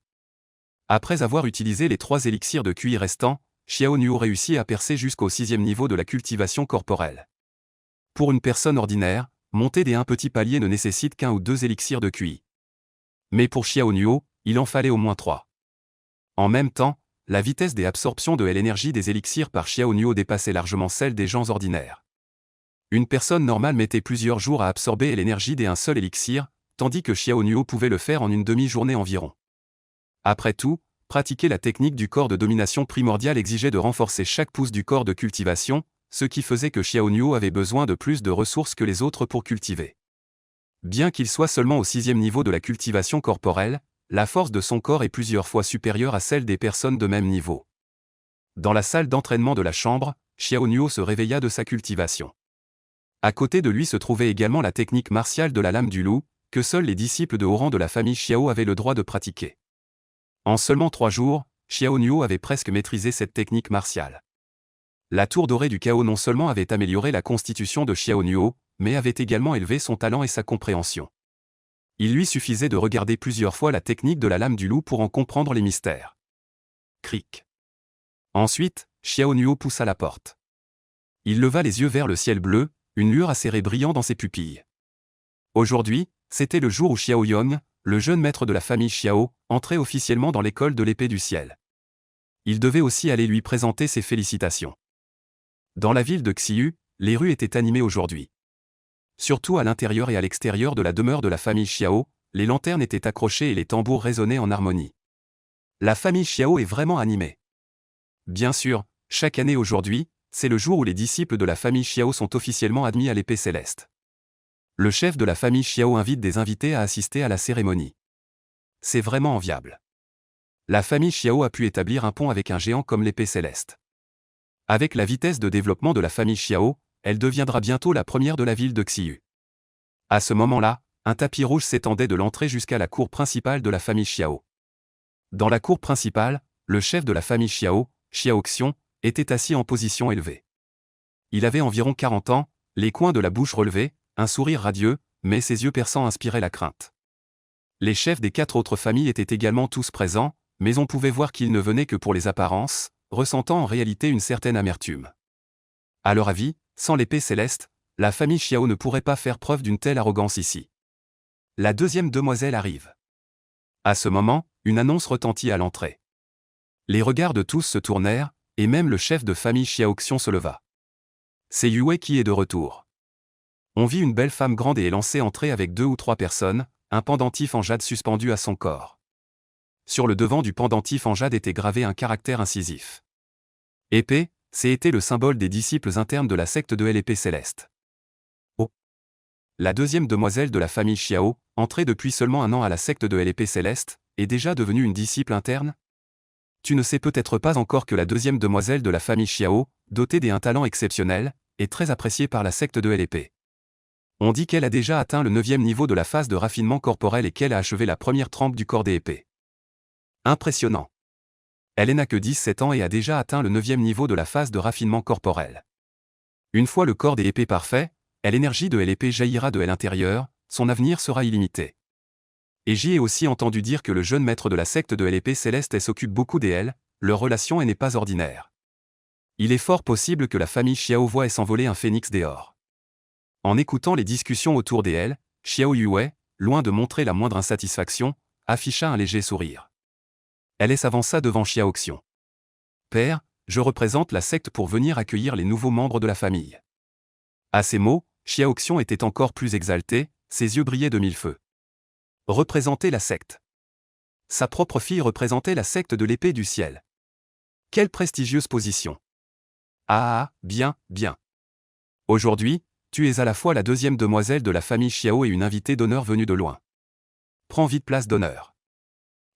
Après avoir utilisé les 3 élixirs de QI restants, Xiao Nuo réussit à percer jusqu'au 6e niveau de la cultivation corporelle. Pour une personne ordinaire, monter des 1 petit palier ne nécessite qu'1 ou 2 élixirs de QI. Mais pour Xiao Nuo, il en fallait au moins 3. En même temps, la vitesse des absorptions de l'énergie des élixirs par Xiao Nuo dépassait largement celle des gens ordinaires. Une personne normale mettait plusieurs jours à absorber l'énergie d'un seul élixir, tandis que Xiao Nuo pouvait le faire en une demi-journée environ. Après tout, pratiquer la technique du corps de domination primordiale exigeait de renforcer chaque pouce du corps de cultivation, ce qui faisait que Xiao Nuo avait besoin de plus de ressources que les autres pour cultiver. Bien qu'il soit seulement au 6e niveau de la cultivation corporelle, la force de son corps est plusieurs fois supérieure à celle des personnes de même niveau. Dans la salle d'entraînement de la chambre, Xiao Nuo se réveilla de sa cultivation. À côté de lui se trouvait également la technique martiale de la lame du loup, que seuls les disciples de haut rang de la famille Xiao avaient le droit de pratiquer. En seulement 3 jours, Xiao Nuo avait presque maîtrisé cette technique martiale. La tour dorée du chaos non seulement avait amélioré la constitution de Xiao Nuo, mais avait également élevé son talent et sa compréhension. Il lui suffisait de regarder plusieurs fois la technique de la lame du loup pour en comprendre les mystères. Cric. Ensuite, Xiao Nuo poussa la porte. Il leva les yeux vers le ciel bleu, une lueur acérée brillant dans ses pupilles. Aujourd'hui, c'était le jour où Xiao Yong, le jeune maître de la famille Xiao, entrait officiellement dans l'école de l'épée du ciel. Il devait aussi aller lui présenter ses félicitations. Dans la ville de Xiu, les rues étaient animées aujourd'hui. Surtout à l'intérieur et à l'extérieur de la demeure de la famille Xiao, les lanternes étaient accrochées et les tambours résonnaient en harmonie. La famille Xiao est vraiment animée. Bien sûr, chaque année aujourd'hui, c'est le jour où les disciples de la famille Xiao sont officiellement admis à l'épée céleste. Le chef de la famille Xiao invite des invités à assister à la cérémonie. C'est vraiment enviable. La famille Xiao a pu établir un pont avec un géant comme l'épée céleste. Avec la vitesse de développement de la famille Xiao, elle deviendra bientôt la première de la ville de Xiyu. À ce moment-là, un tapis rouge s'étendait de l'entrée jusqu'à la cour principale de la famille Xiao. Dans la cour principale, le chef de la famille Xiao, Xiao Xiong, était assis en position élevée. Il avait environ 40 ans, les coins de la bouche relevés, un sourire radieux, mais ses yeux perçants inspiraient la crainte. Les chefs des 4 autres familles étaient également tous présents, mais on pouvait voir qu'ils ne venaient que pour les apparences, ressentant en réalité une certaine amertume. À leur avis, sans l'épée céleste, la famille Xiao ne pourrait pas faire preuve d'une telle arrogance ici. La deuxième demoiselle arrive. À ce moment, une annonce retentit à l'entrée. Les regards de tous se tournèrent, et même le chef de famille Xiao Xiong se leva. C'est Yue qui est de retour. On vit une belle femme grande et élancée entrer avec 2 ou 3 personnes, un pendentif en jade suspendu à son corps. Sur le devant du pendentif en jade était gravé un caractère incisif. Épée, c'était le symbole des disciples internes de la secte de l'épée céleste. Oh. La deuxième demoiselle de la famille Xiao, entrée depuis seulement 1 an à la secte de l'épée céleste, est déjà devenue une disciple interne? Tu ne sais peut-être pas encore que la deuxième demoiselle de la famille Xiao, dotée d'un talent exceptionnel, est très appréciée par la secte de l'épée. On dit qu'elle a déjà atteint le 9e niveau de la phase de raffinement corporel et qu'elle a achevé la première trempe du corps des épées. Impressionnant. Elle n'a que 17 ans et a déjà atteint le 9e niveau de la phase de raffinement corporel. Une fois le corps des épées parfait, l'énergie de l'épée jaillira de l'intérieur, son avenir sera illimité. Et j'y ai aussi entendu dire que le jeune maître de la secte de l'épée céleste s'occupe beaucoup d'elle, leur relation n'est pas ordinaire. Il est fort possible que la famille Xiao voie s'envoler un phénix dehors. En écoutant les discussions autour d'elle, Xiao Yue, loin de montrer la moindre insatisfaction, afficha un léger sourire. Elle s'avança devant Xiao Xiong. Père, je représente la secte pour venir accueillir les nouveaux membres de la famille. À ces mots, Xiao Xiong était encore plus exalté, ses yeux brillaient de 1000 feux. Représenter la secte. Sa propre fille représentait la secte de l'épée du ciel. Quelle prestigieuse position. Ah, bien, bien. Aujourd'hui, tu es à la fois la deuxième demoiselle de la famille Xiao et une invitée d'honneur venue de loin. Prends vite place d'honneur.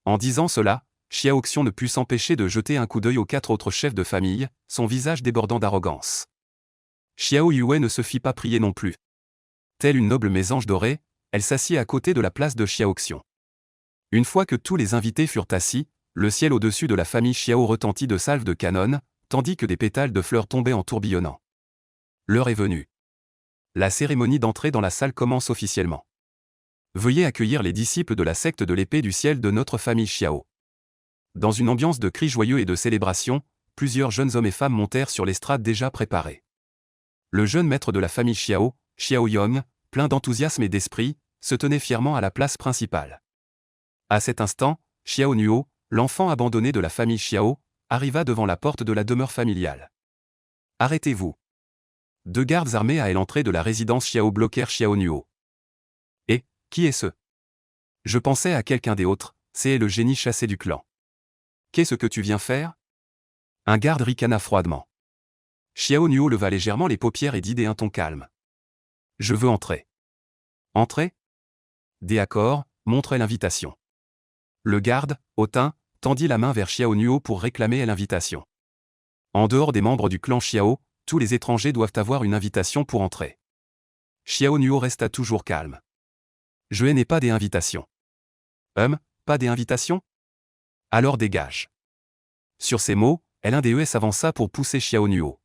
En disant cela, Xiao Xiong ne put s'empêcher de jeter un coup d'œil aux 4 autres chefs de famille, son visage débordant d'arrogance. Xiao Yue ne se fit pas prier non plus. Telle une noble mésange dorée, elle s'assit à côté de la place de Xiao Xiong. Une fois que tous les invités furent assis, le ciel au-dessus de la famille Xiao retentit de salves de canon, tandis que des pétales de fleurs tombaient en tourbillonnant. L'heure est venue. La cérémonie d'entrée dans la salle commence officiellement. Veuillez accueillir les disciples de la secte de l'épée du ciel de notre famille Xiao. Dans une ambiance de cris joyeux et de célébration, plusieurs jeunes hommes et femmes montèrent sur l'estrade déjà préparée. Le jeune maître de la famille Xiao, Xiao Yong, plein d'enthousiasme et d'esprit, se tenait fièrement à la place principale. À cet instant, Xiao Nuo, l'enfant abandonné de la famille Xiao, arriva devant la porte de la demeure familiale. Arrêtez-vous. 2 gardes armés à l'entrée de la résidence Xiao bloquèrent Xiao Nuo. Et, qui est ce? Je pensais à quelqu'un des autres, c'est le génie chassé du clan. Qu'est-ce que tu viens faire? Un garde ricana froidement. Xiao Nuo leva légèrement les paupières et dit d'un ton calme. Je veux entrer. Entrer? D'accord, montre l'invitation. Le garde, hautain, tendit la main vers Xiao Nuo pour réclamer l'invitation. En dehors des membres du clan Xiao, tous les étrangers doivent avoir une invitation pour entrer. Xiao Nuo resta toujours calme. Je n'ai pas des invitations. Pas des invitations? Alors dégage. Sur ces mots, l'un des ES s'avança pour pousser Xiao Nuo.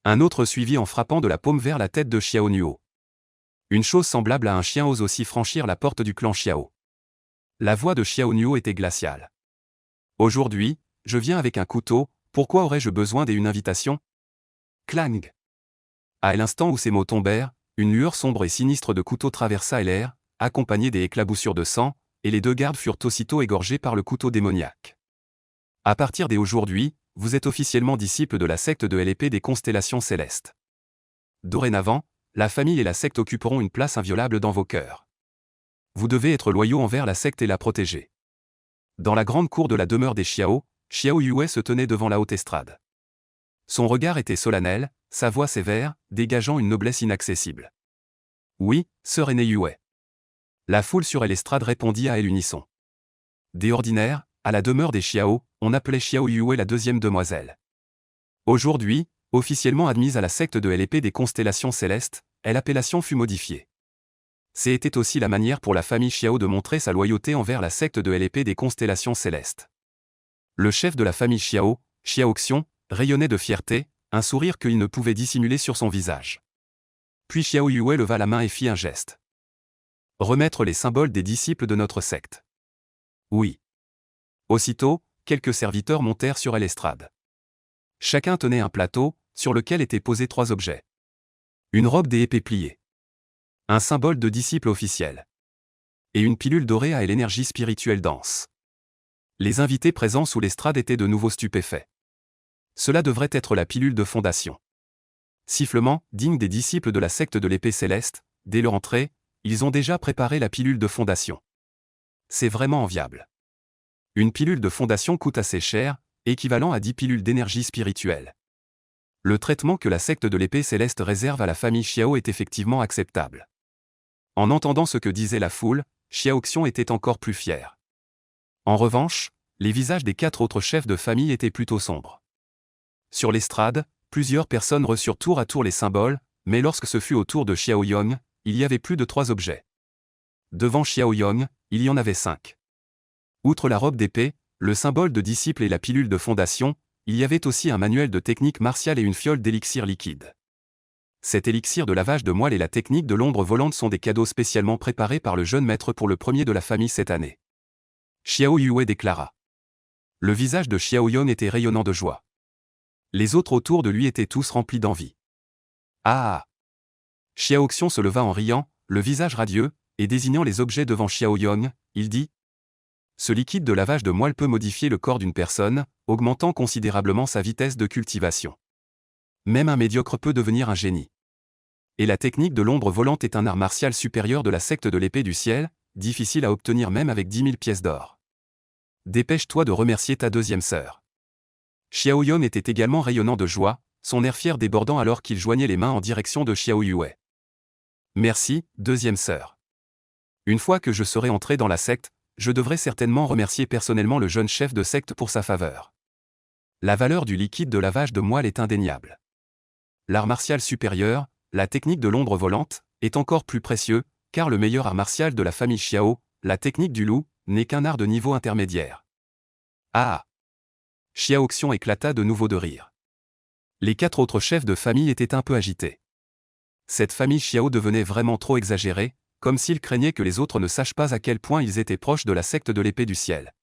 Un autre suivit en frappant de la paume vers la tête de Xiao Nuo. Une chose semblable à un chien ose aussi franchir la porte du clan Xiao. La voix de Xiao Nuo était glaciale. Aujourd'hui, je viens avec un couteau, pourquoi aurais-je besoin d'une invitation? Clang. À l'instant où ces mots tombèrent, une lueur sombre et sinistre de couteau traversa l'air, accompagnée des éclaboussures de sang, et les 2 gardes furent aussitôt égorgés par le couteau démoniaque. À partir d'aujourd'hui, vous êtes officiellement disciple de la secte de l'épée des constellations célestes. Dorénavant, la famille et la secte occuperont une place inviolable dans vos cœurs. Vous devez être loyaux envers la secte et la protéger. Dans la grande cour de la demeure des Xiao, Xiao Yue se tenait devant la haute estrade. Son regard était solennel, sa voix sévère, dégageant une noblesse inaccessible. Oui, sœur aînée Yue. La foule sur l'estrade répondit à l'unisson. Des ordinaires, à la demeure des Xiao, on appelait Xiao Yue la deuxième demoiselle. Aujourd'hui, officiellement admise à la secte de l'épée des constellations célestes, l'appellation fut modifiée. C'était aussi la manière pour la famille Xiao de montrer sa loyauté envers la secte de l'épée des constellations célestes. Le chef de la famille Xiao, Xiaoxion, rayonnait de fierté, un sourire qu'il ne pouvait dissimuler sur son visage. Puis Xiao Yue leva la main et fit un geste. Remettre les symboles des disciples de notre secte. Oui. Aussitôt, quelques serviteurs montèrent sur l'estrade. Chacun tenait un plateau, sur lequel étaient posés 3 objets. Une robe des épées pliées. Un symbole de disciple officiel. Et une pilule dorée à l'énergie spirituelle dense. Les invités présents sous l'estrade étaient de nouveau stupéfaits. Cela devrait être la pilule de fondation. Sifflement, digne des disciples de la secte de l'épée céleste, dès leur entrée, ils ont déjà préparé la pilule de fondation. C'est vraiment enviable. Une pilule de fondation coûte assez cher, équivalent à 10 pilules d'énergie spirituelle. Le traitement que la secte de l'épée céleste réserve à la famille Xiao est effectivement acceptable. En entendant ce que disait la foule, Xiaoxion était encore plus fier. En revanche, les visages des 4 autres chefs de famille étaient plutôt sombres. Sur l'estrade, plusieurs personnes reçurent tour à tour les symboles, mais lorsque ce fut au tour de Xiaoyong, il y avait plus de 3 objets. Devant Xiaoyong, il y en avait 5. Outre la robe d'épée, le symbole de disciple et la pilule de fondation, il y avait aussi un manuel de technique martiale et une fiole d'élixir liquide. Cet élixir de lavage de moelle et la technique de l'ombre volante sont des cadeaux spécialement préparés par le jeune maître pour le premier de la famille cette année. Xiao Yue déclara. Le visage de Xiaoyong était rayonnant de joie. Les autres autour de lui étaient tous remplis d'envie. Ah! Xiaoxion se leva en riant, le visage radieux, et désignant les objets devant Xiaoyong, il dit : ce liquide de lavage de moelle peut modifier le corps d'une personne, augmentant considérablement sa vitesse de cultivation. Même un médiocre peut devenir un génie. Et la technique de l'ombre volante est un art martial supérieur de la secte de l'épée du ciel, difficile à obtenir même avec 10 000 pièces d'or. Dépêche-toi de remercier ta deuxième sœur. Xiaoyong était également rayonnant de joie, son air fier débordant alors qu'il joignait les mains en direction de Xiao Yue. Merci, deuxième sœur. Une fois que je serai entré dans la secte, je devrais certainement remercier personnellement le jeune chef de secte pour sa faveur. La valeur du liquide de lavage de moelle est indéniable. L'art martial supérieur, la technique de l'ombre volante, est encore plus précieux, car le meilleur art martial de la famille Xiao, la technique du loup, n'est qu'un art de niveau intermédiaire. Ah! Xiaoxion éclata de nouveau de rire. Les 4 autres chefs de famille étaient un peu agités. Cette famille Xiao devenait vraiment trop exagérée, comme s'ils craignaient que les autres ne sachent pas à quel point ils étaient proches de la secte de l'épée du ciel.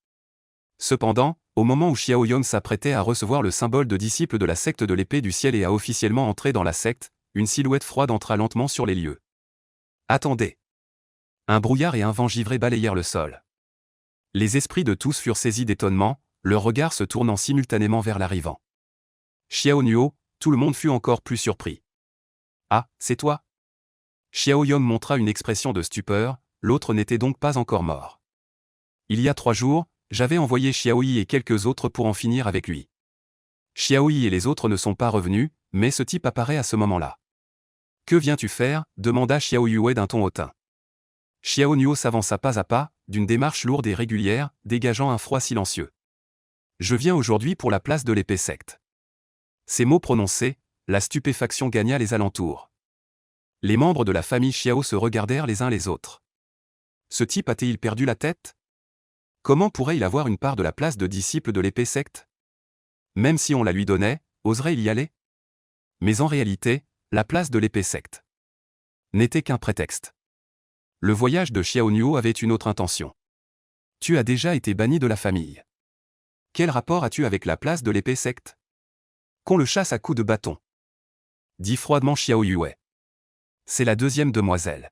Cependant, au moment où Xiaoyong s'apprêtait à recevoir le symbole de disciple de la secte de l'épée du ciel et à officiellement entrer dans la secte, une silhouette froide entra lentement sur les lieux. Attendez! Un brouillard et un vent givré balayèrent le sol. Les esprits de tous furent saisis d'étonnement, leurs regards se tournant simultanément vers l'arrivant. Xiao Nuo, tout le monde fut encore plus surpris. Ah, c'est toi? Xiaoyong montra une expression de stupeur, l'autre n'était donc pas encore mort. Il y a 3 jours, j'avais envoyé Xiaoyi et quelques autres pour en finir avec lui. Xiaoyi et les autres ne sont pas revenus, mais ce type apparaît à ce moment-là. Que viens-tu faire? Demanda Xiao Yue d'un ton hautain. Xiao Nuo s'avança pas à pas, d'une démarche lourde et régulière, dégageant un froid silencieux. Je viens aujourd'hui pour la place de l'épée secte. Ces mots prononcés, la stupéfaction gagna les alentours. Les membres de la famille Xiao se regardèrent les uns les autres. Ce type a-t-il perdu la tête? Comment pourrait-il avoir une part de la place de disciple de l'épée secte? Même si on la lui donnait, oserait-il y aller? Mais en réalité, la place de l'épée secte n'était qu'un prétexte. Le voyage de Xiao Nuo avait une autre intention. Tu as déjà été banni de la famille. Quel rapport as-tu avec la place de l'épée secte? Qu'on le chasse à coups de bâton. Dit froidement Xiao Yue. C'est la deuxième demoiselle.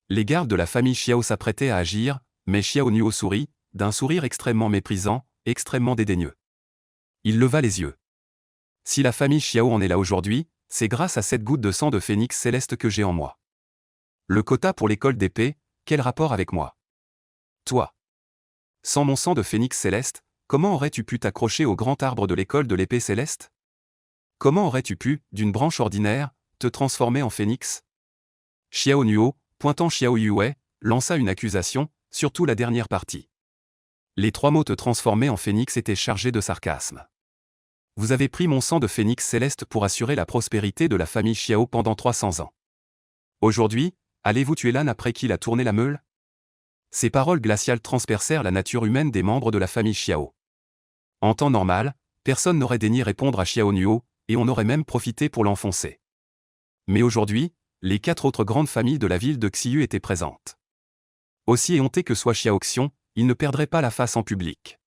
Les gardes de la famille Xiao s'apprêtaient à agir, mais Xiao Nuo sourit, d'un sourire extrêmement méprisant, extrêmement dédaigneux. Il leva les yeux. Si la famille Xiao en est là aujourd'hui, c'est grâce à cette goutte de sang de phénix céleste que j'ai en moi. Le quota pour l'école d'épée, quel rapport avec moi? Toi. Sans mon sang de phénix céleste, comment aurais-tu pu t'accrocher au grand arbre de l'école de l'épée céleste? Comment aurais-tu pu, d'une branche ordinaire, te transformer en phénix? Xiao Nuo, pointant Xiao Yue, lança une accusation, surtout la dernière partie. Les 3 mots transformés en phénix étaient chargés de sarcasme. Vous avez pris mon sang de phénix céleste pour assurer la prospérité de la famille Xiao pendant 300 ans. Aujourd'hui, allez-vous tuer l'âne après qu'il a tourné la meule? Ces paroles glaciales transpercèrent la nature humaine des membres de la famille Xiao. En temps normal, personne n'aurait daigné répondre à Xiao Nuo, et on aurait même profité pour l'enfoncer. Mais aujourd'hui, les 4 autres grandes familles de la ville de Xiyu étaient présentes. Aussi éhonté que soit Xiao Xiong, il ne perdrait pas la face en public.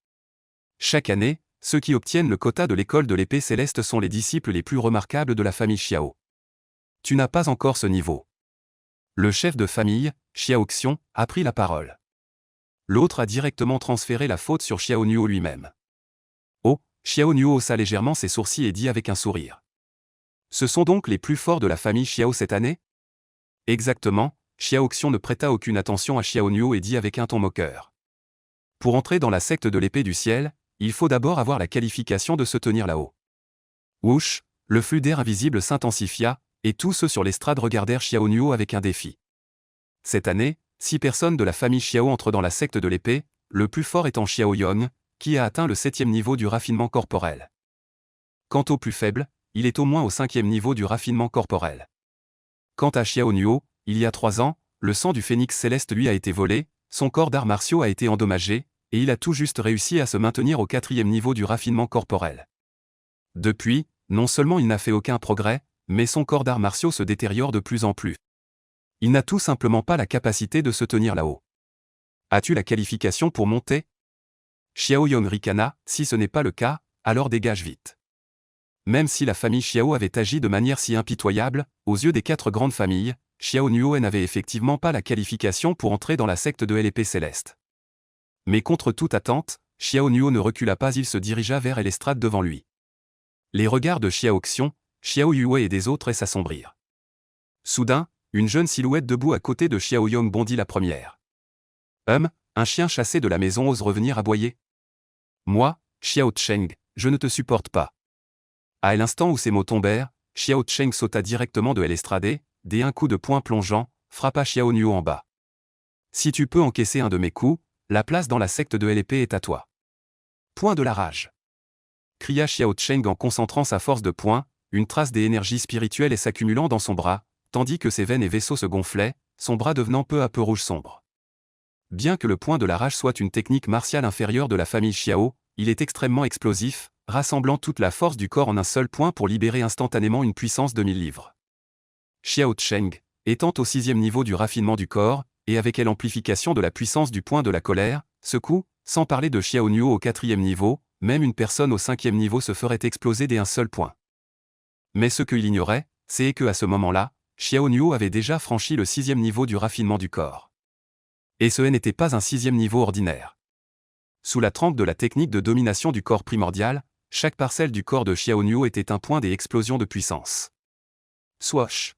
Chaque année, ceux qui obtiennent le quota de l'école de l'épée céleste sont les disciples les plus remarquables de la famille Xiao. Tu n'as pas encore ce niveau. Le chef de famille, Xiao Xiong, a pris la parole. L'autre a directement transféré la faute sur Xiao Nuo lui-même. Oh, Xiao Nuo haussa légèrement ses sourcils et dit avec un sourire. Ce sont donc les plus forts de la famille Xiao cette année? Exactement, Xiao Xiong ne prêta aucune attention à Xiao Nuo et dit avec un ton moqueur. Pour entrer dans la secte de l'épée du ciel, il faut d'abord avoir la qualification de se tenir là-haut. Whoosh, le flux d'air invisible s'intensifia, et tous ceux sur l'estrade regardèrent Xiao Nuo avec un défi. Cette année, 6 personnes de la famille Xiao entrent dans la secte de l'épée, le plus fort étant Xiao Yong, qui a atteint le 7e niveau du raffinement corporel. Quant au plus faible, il est au moins au 5e niveau du raffinement corporel. Quant à Xiao Nuo, il y a 3 ans, le sang du phénix céleste lui a été volé, son corps d'arts martiaux a été endommagé, et il a tout juste réussi à se maintenir au 4e niveau du raffinement corporel. Depuis, non seulement il n'a fait aucun progrès, mais son corps d'arts martiaux se détériore de plus en plus. Il n'a tout simplement pas la capacité de se tenir là-haut. As-tu la qualification pour monter? Xiao Yong ricana, si ce n'est pas le cas, alors dégage vite. Même si la famille Xiao avait agi de manière si impitoyable, aux yeux des 4 grandes familles, Xiao Nuo n'avait effectivement pas la qualification pour entrer dans la secte de l'épée céleste. Mais contre toute attente, Xiao Nuo ne recula pas, il se dirigea vers l'estrade devant lui. Les regards de Xiao Xiong, Xiao Yue et des autres s'assombrirent. Soudain, une jeune silhouette debout à côté de Xiao Yong bondit la première. Un chien chassé de la maison ose revenir aboyer. Moi, Xiao Cheng, je ne te supporte pas. À l'instant où ces mots tombèrent, Xiao Cheng sauta directement de l'estrade et, d'un coup de poing plongeant, frappa Xiao Nuo en bas. Si tu peux encaisser un de mes coups, la place dans la secte de l'épée est à toi. Point de la rage. Cria Xiao Cheng en concentrant sa force de poing, une trace des énergies spirituelles et s'accumulant dans son bras, tandis que ses veines et vaisseaux se gonflaient, son bras devenant peu à peu rouge sombre. Bien que le point de la rage soit une technique martiale inférieure de la famille Xiao, il est extrêmement explosif, rassemblant toute la force du corps en un seul point pour libérer instantanément une puissance de 1000 livres. Xiao Cheng, étant au 6e niveau du raffinement du corps, et avec elle amplification de la puissance du point de la colère, ce coup, sans parler de Xiao Nuo au 4e niveau, même une personne au 5e niveau se ferait exploser d'un seul point. Mais ce qu'il ignorait, c'est que à ce moment-là, Xiao Nuo avait déjà franchi le 6e niveau du raffinement du corps. Et ce n'était pas un 6e niveau ordinaire. Sous la trempe de la technique de domination du corps primordial, chaque parcelle du corps de Xiao Nuo était un point des explosions de puissance. Swash.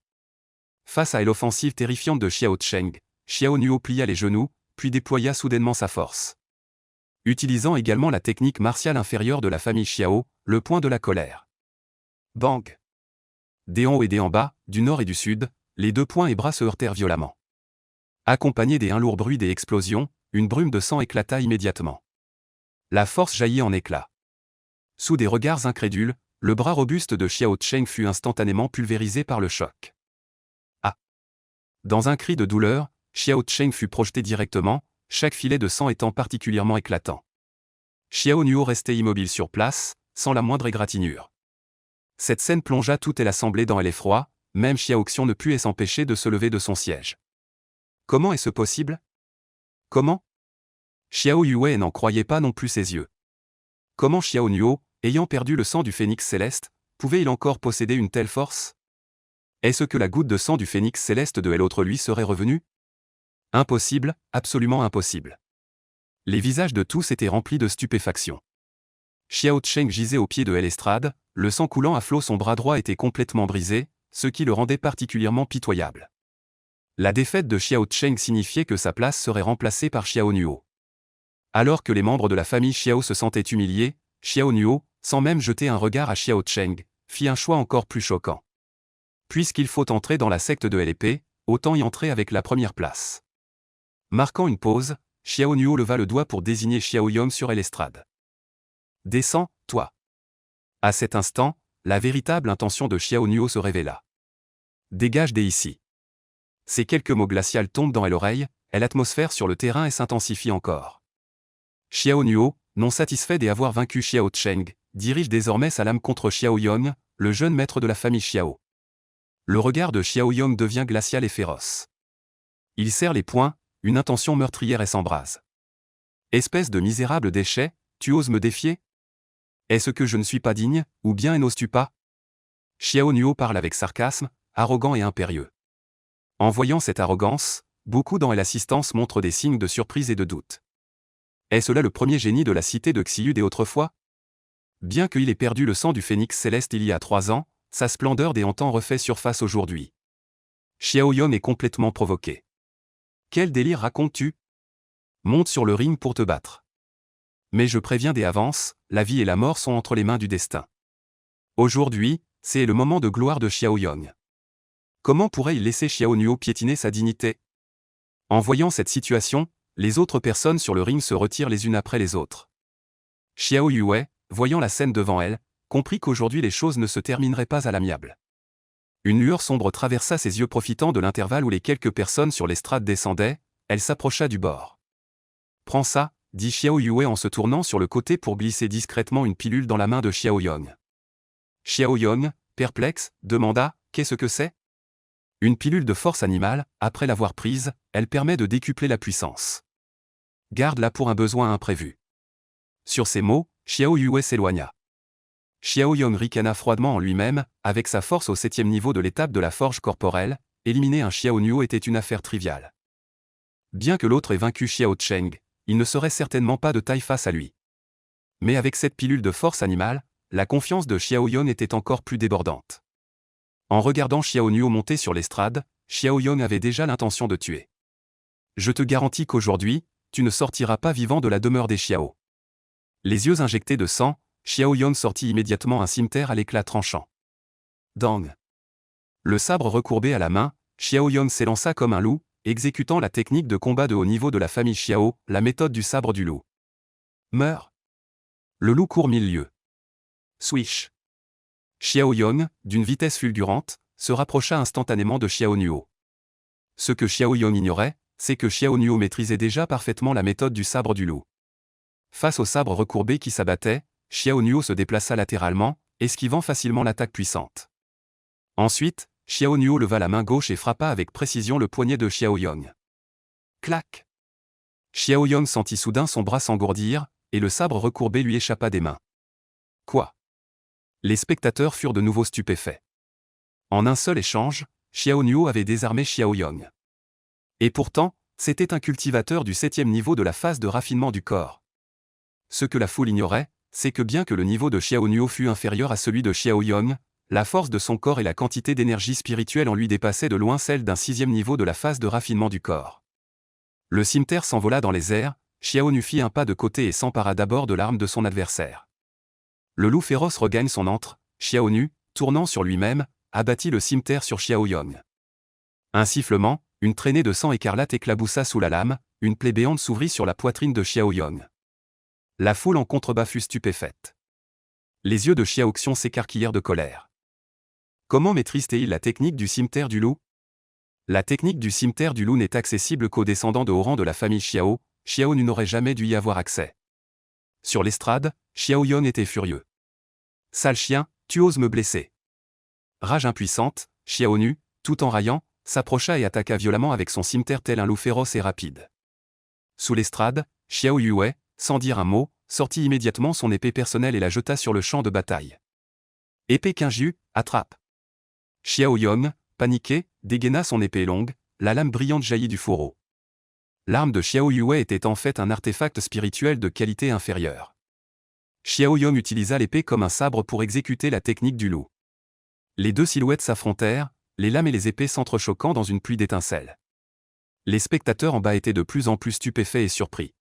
Face à l'offensive terrifiante de Xiao Cheng, Xiao Nuo plia les genoux, puis déploya soudainement sa force. Utilisant également la technique martiale inférieure de la famille Xiao, le point de la colère. Bang! Des en haut et des en bas, du nord et du sud, les 2 poings et bras se heurtèrent violemment. Accompagné d'un lourd bruit des explosions, une brume de sang éclata immédiatement. La force jaillit en éclats. Sous des regards incrédules, le bras robuste de Xiao Cheng fut instantanément pulvérisé par le choc. Ah! Dans un cri de douleur, Xiao Cheng fut projeté directement, chaque filet de sang étant particulièrement éclatant. Xiao Nuo restait immobile sur place, sans la moindre égratignure. Cette scène plongea toute l'assemblée dans l'effroi, même Xiao Xiong ne put s'empêcher de se lever de son siège. Comment est-ce possible? Comment? Xiao Yue n'en croyait pas non plus ses yeux. Comment Xiao Nuo, ayant perdu le sang du phénix céleste, pouvait-il encore posséder une telle force? Est-ce que la goutte de sang du phénix céleste de l'autre lui serait revenue? Impossible, absolument impossible. Les visages de tous étaient remplis de stupéfaction. Xiao Cheng gisait au pied de l'estrade, le sang coulant à flot, son bras droit était complètement brisé, ce qui le rendait particulièrement pitoyable. La défaite de Xiao Cheng signifiait que sa place serait remplacée par Xiao Nuo. Alors que les membres de la famille Xiao se sentaient humiliés, Xiao Nuo, sans même jeter un regard à Xiao Cheng, fit un choix encore plus choquant. Puisqu'il faut entrer dans la secte de l'épée, autant y entrer avec la première place. Marquant une pause, Xiao Nuo leva le doigt pour désigner Xiao Yong sur l'estrade. Descends, toi. À cet instant, la véritable intention de Xiao Nuo se révéla. Dégage d'ici. Ces quelques mots glaciaux tombent dans l'oreille, et l'atmosphère sur le terrain s'intensifie encore. Xiao Nuo, non satisfait d'avoir vaincu Xiao Cheng, dirige désormais sa lame contre Xiao Yong, le jeune maître de la famille Xiao. Le regard de Xiao Yong devient glacial et féroce. Il serre les poings, une intention meurtrière s'embrase. Espèce de misérable déchet, tu oses me défier? Est-ce que je ne suis pas digne, ou bien n'oses-tu pas? Xiao Nuo parle avec sarcasme, arrogant et impérieux. En voyant cette arrogance, beaucoup dans l'assistance montrent des signes de surprise et de doute. Est-ce là le premier génie de la cité de Xiud et autrefois? Bien qu'il ait perdu le sang du phénix céleste il y a 3 ans, sa splendeur des antan refait surface aujourd'hui. Xiao Yong est complètement provoqué. Quel délire racontes-tu? Monte sur le ring pour te battre. Mais je préviens dès avance, la vie et la mort sont entre les mains du destin. Aujourd'hui, c'est le moment de gloire de Xiao Yong. Comment pourrait-il laisser Xiao Nuo piétiner sa dignité? En voyant cette situation, les autres personnes sur le ring se retirent les unes après les autres. Xiao Yue, voyant la scène devant elle, comprit qu'aujourd'hui les choses ne se termineraient pas à l'amiable. Une lueur sombre traversa ses yeux profitant de l'intervalle où les quelques personnes sur l'estrade descendaient, elle s'approcha du bord. « Prends ça », dit Xiao Yue en se tournant sur le côté pour glisser discrètement une pilule dans la main de Xiao Yong. Xiao Yong, perplexe, demanda « Qu'est-ce que c'est ?» Une pilule de force animale, après l'avoir prise, elle permet de décupler la puissance. Garde-la pour un besoin imprévu. Sur ces mots, Xiao Yue s'éloigna. Xiao Yong ricana froidement en lui-même, avec sa force au 7e niveau de l'étape de la forge corporelle, éliminer un Xiao Nuo était une affaire triviale. Bien que l'autre ait vaincu Xiao Cheng, il ne serait certainement pas de taille face à lui. Mais avec cette pilule de force animale, la confiance de Xiao Yong était encore plus débordante. En regardant Xiao Nuo monter sur l'estrade, Xiao Yong avait déjà l'intention de tuer. Je te garantis qu'aujourd'hui, tu ne sortiras pas vivant de la demeure des Xiao. Les yeux injectés de sang, Xiao Yong sortit immédiatement un cimeterre à l'éclat tranchant. Dang! Le sabre recourbé à la main, Xiao Yong s'élança comme un loup, exécutant la technique de combat de haut niveau de la famille Xiao, la méthode du sabre du loup. Meurs! Le loup court 1000 lieues. Swish! Xiao Yong, d'une vitesse fulgurante, se rapprocha instantanément de Xiao Nuo. Ce que Xiao Yong ignorait, c'est que Xiao Nuo maîtrisait déjà parfaitement la méthode du sabre du loup. Face au sabre recourbé qui s'abattait, Xiao Nuo se déplaça latéralement, esquivant facilement l'attaque puissante. Ensuite, Xiao Nuo leva la main gauche et frappa avec précision le poignet de Xiao Yong. Clac! Xiao Yong sentit soudain son bras s'engourdir, et le sabre recourbé lui échappa des mains. Quoi? Les spectateurs furent de nouveau stupéfaits. En un seul échange, Xiao Nuo avait désarmé Xiao Yong. Et pourtant, c'était un cultivateur du 7e niveau de la phase de raffinement du corps. Ce que la foule ignorait, c'est que bien que le niveau de Xiao Nuo fût inférieur à celui de Xiao Yong, la force de son corps et la quantité d'énergie spirituelle en lui dépassaient de loin celle d'un 6e niveau de la phase de raffinement du corps. Le cimeterre s'envola dans les airs, Xiao Nu fit un pas de côté et s'empara d'abord de l'arme de son adversaire. Le loup féroce regagne son antre, Xiao Nu, tournant sur lui-même, abattit le cimeterre sur Xiao Yong. Un sifflement, une traînée de sang écarlate éclaboussa sous la lame, une plaie béante s'ouvrit sur la poitrine de Xiao Yong. La foule en contrebas fut stupéfaite. Les yeux de Xiao Xiong s'écarquillèrent de colère. Comment maîtrise-t-il la technique du cimeterre du loup? La technique du cimeterre du loup n'est accessible qu'aux descendants de haut rang de la famille Xiao, Xiao Nu n'aurait jamais dû y avoir accès. Sur l'estrade, Xiao Yong était furieux. Sale chien, tu oses me blesser. Rage impuissante, Xiao Nu, tout en raillant, s'approcha et attaqua violemment avec son cimeterre tel un loup féroce et rapide. Sous l'estrade, Xiao Yue, sans dire un mot, sortit immédiatement son épée personnelle et la jeta sur le champ de bataille. Épée Kinju, attrape. Xiao Yong, paniqué, dégaina son épée longue, la lame brillante jaillit du fourreau. L'arme de Xiao Yue était en fait un artefact spirituel de qualité inférieure. Xiao Yong utilisa l'épée comme un sabre pour exécuter la technique du loup. Les deux silhouettes s'affrontèrent, les lames et les épées s'entrechoquant dans une pluie d'étincelles. Les spectateurs en bas étaient de plus en plus stupéfaits et surpris.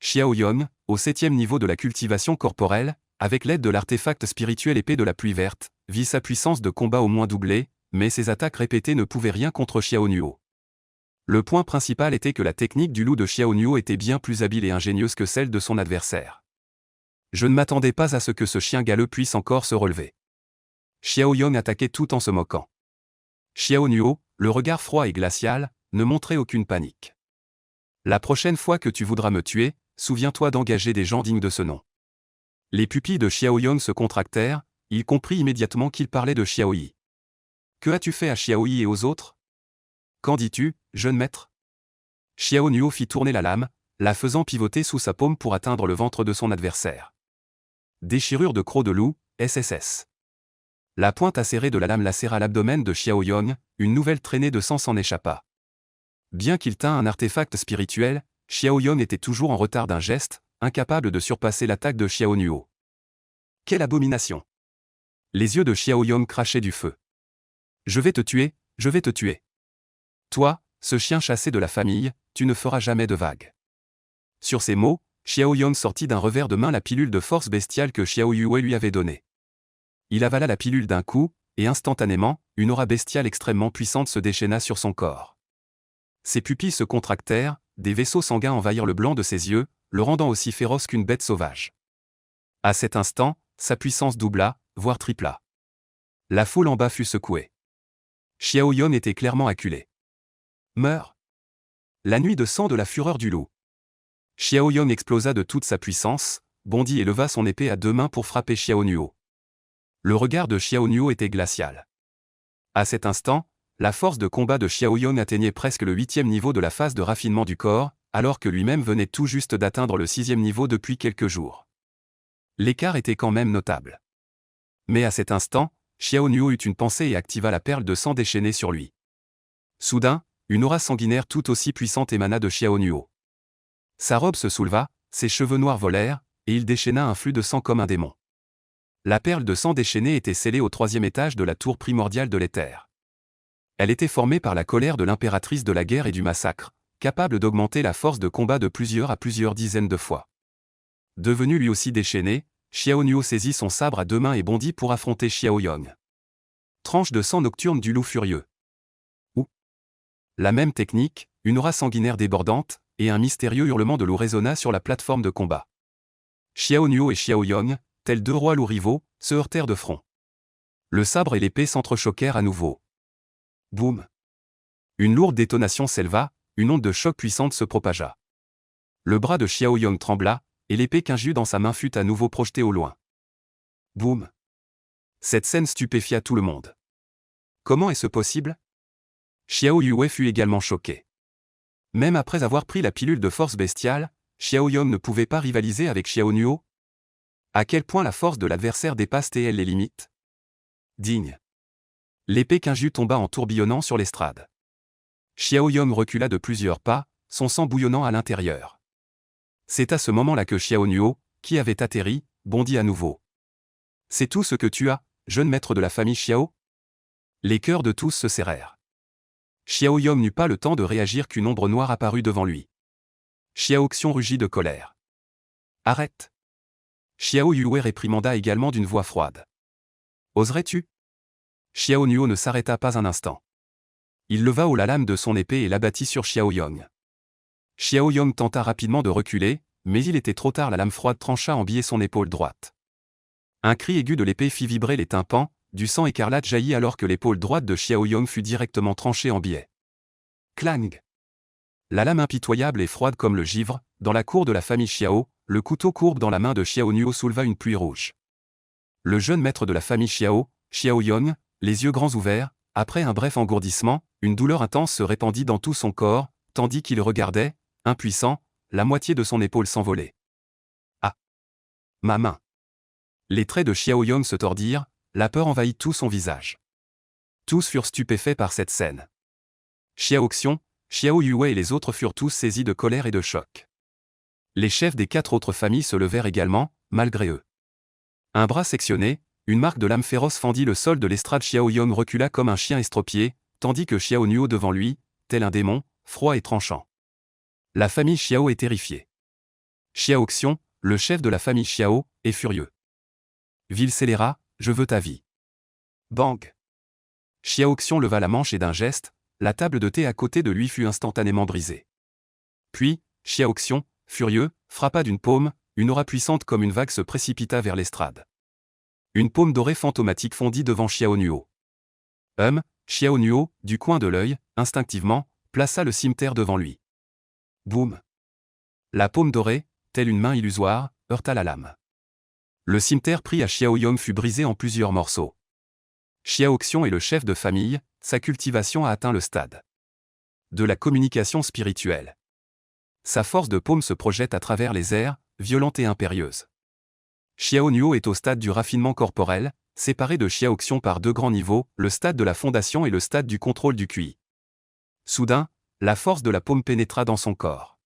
Xiao Yong, au 7e niveau de la cultivation corporelle, avec l'aide de l'artefact spirituel épée de la pluie verte, vit sa puissance de combat au moins doublée, mais ses attaques répétées ne pouvaient rien contre Xiao Nuo. Le point principal était que la technique du loup de Xiao Nuo était bien plus habile et ingénieuse que celle de son adversaire. Je ne m'attendais pas à ce que ce chien galeux puisse encore se relever. Xiao Yong attaquait tout en se moquant. Xiao Nuo, le regard froid et glacial, ne montrait aucune panique. La prochaine fois que tu voudras me tuer, souviens-toi d'engager des gens dignes de ce nom. Les pupilles de Xiao Yong se contractèrent, il comprit immédiatement qu'il parlait de Xiao Yi. Que as-tu fait à Xiao Yi et aux autres? Qu'en dis-tu, jeune maître? Xiao Nuo fit tourner la lame, la faisant pivoter sous sa paume pour atteindre le ventre de son adversaire. Déchirure de croc de loup, SSS. La pointe acérée de la lame lacéra l'abdomen de Xiao Yong, une nouvelle traînée de sang s'en échappa. Bien qu'il tînt un artefact spirituel, Xiao Yong était toujours en retard d'un geste, incapable de surpasser l'attaque de Xiao Nuo. Quelle abomination! Les yeux de Xiao Yong crachaient du feu. Je vais te tuer, je vais te tuer. Toi, ce chien chassé de la famille, tu ne feras jamais de vagues. Sur ces mots, Xiao Yong sortit d'un revers de main la pilule de force bestiale que Xiao Yue lui avait donnée. Il avala la pilule d'un coup, et instantanément, une aura bestiale extrêmement puissante se déchaîna sur son corps. Ses pupilles se contractèrent, des vaisseaux sanguins envahirent le blanc de ses yeux, le rendant aussi féroce qu'une bête sauvage. À cet instant, sa puissance doubla, voire tripla. La foule en bas fut secouée. Xiao Yong était clairement acculé. Meurs! La nuit de sang de la fureur du loup. Xiao Yong explosa de toute sa puissance, bondit et leva son épée à deux mains pour frapper Xiao Nuo. Le regard de Xiao Nuo était glacial. À cet instant, la force de combat de Xiao Yong atteignait presque le 8e niveau de la phase de raffinement du corps, alors que lui-même venait tout juste d'atteindre le 6e niveau depuis quelques jours. L'écart était quand même notable. Mais à cet instant, Xiao Nuo eut une pensée et activa la perle de sang déchaînée sur lui. Soudain, une aura sanguinaire tout aussi puissante émana de Xiao Nuo. Sa robe se souleva, ses cheveux noirs volèrent, et il déchaîna un flux de sang comme un démon. La perle de sang déchaînée était scellée au 3e étage de la tour primordiale de l'éther. Elle était formée par la colère de l'impératrice de la guerre et du massacre, capable d'augmenter la force de combat de plusieurs à plusieurs dizaines de fois. Devenu lui aussi déchaîné, Xiao Nuo saisit son sabre à deux mains et bondit pour affronter Xiao Yong. Tranche de sang nocturne du loup furieux. Ou la même technique, une aura sanguinaire débordante, et un mystérieux hurlement de loup résonna sur la plateforme de combat. Xiao Nuo et Xiao Yong, tels deux rois loups rivaux, se heurtèrent de front. Le sabre et l'épée s'entrechoquèrent à nouveau. Boum! Une lourde détonation s'éleva, une onde de choc puissante se propagea. Le bras de Xiao Yong trembla, et l'épée qu'un jus dans sa main fut à nouveau projetée au loin. Boum! Cette scène stupéfia tout le monde. Comment est-ce possible? Xiao Yue fut également choqué. Même après avoir pris la pilule de force bestiale, Xiao Yong ne pouvait pas rivaliser avec Xiao Nuo. À quel point la force de l'adversaire dépasse-t-elle les limites? Digne. L'épée qu'un tomba en tourbillonnant sur l'estrade. Xiao Yong recula de plusieurs pas, son sang bouillonnant à l'intérieur. C'est à ce moment-là que Xiao Nuo, qui avait atterri, bondit à nouveau. C'est tout ce que tu as, jeune maître de la famille Xiao? Les cœurs de tous se serrèrent. Xiao Yong n'eut pas le temps de réagir qu'une ombre noire apparut devant lui. Xiao Xiong rugit de colère. Arrête! Xiao Yue réprimanda également d'une voix froide. Oserais-tu? Xiao Nuo ne s'arrêta pas un instant. Il leva haut la lame de son épée et l'abattit sur Xiao Yong. Xiao Yong tenta rapidement de reculer, mais il était trop tard, la lame froide trancha en biais son épaule droite. Un cri aigu de l'épée fit vibrer les tympans, du sang écarlate jaillit alors que l'épaule droite de Xiao Yong fut directement tranchée en biais. Clang! La lame impitoyable et froide comme le givre, dans la cour de la famille Xiao, le couteau courbe dans la main de Xiao Nuo souleva une pluie rouge. Le jeune maître de la famille Xiao, Xiao Yong, les yeux grands ouverts, après un bref engourdissement, une douleur intense se répandit dans tout son corps, tandis qu'il regardait, impuissant, la moitié de son épaule s'envoler. Ah! Ma main! Les traits de Xiao Yong se tordirent, la peur envahit tout son visage. Tous furent stupéfaits par cette scène. Xiao Xiong, Xiao Yue et les autres furent tous saisis de colère et de choc. Les chefs des 4 autres familles se levèrent également, malgré eux. Un bras sectionné, une marque de lame féroce fendit le sol de l'estrade. Xiao Yong recula comme un chien estropié, tandis que Xiao Nuo devant lui, tel un démon, froid et tranchant. La famille Xiao est terrifiée. Xiao Xiong, le chef de la famille Xiao, est furieux. Vil scélérat, je veux ta vie. Bang! Xiaoxian leva la manche et d'un geste, la table de thé à côté de lui fut instantanément brisée. Puis, Xiaoxian, furieux, frappa d'une paume, une aura puissante comme une vague se précipita vers l'estrade. Une paume dorée fantomatique fondit devant Xiao Nuo. Xiao Nuo, du coin de l'œil, instinctivement, plaça le cimeterre devant lui. Boum! La paume dorée, telle une main illusoire, heurta la lame. Le cimeterre pris à Xiao Yom fut brisé en plusieurs morceaux. Xiaoxian est le chef de famille, sa cultivation a atteint le stade de la communication spirituelle. Sa force de paume se projette à travers les airs, violente et impérieuse. Xiao Nuo est au stade du raffinement corporel, séparé de Xiaoxian par deux grands niveaux, le stade de la fondation et le stade du contrôle du QI. Soudain, la force de la paume pénétra dans son corps.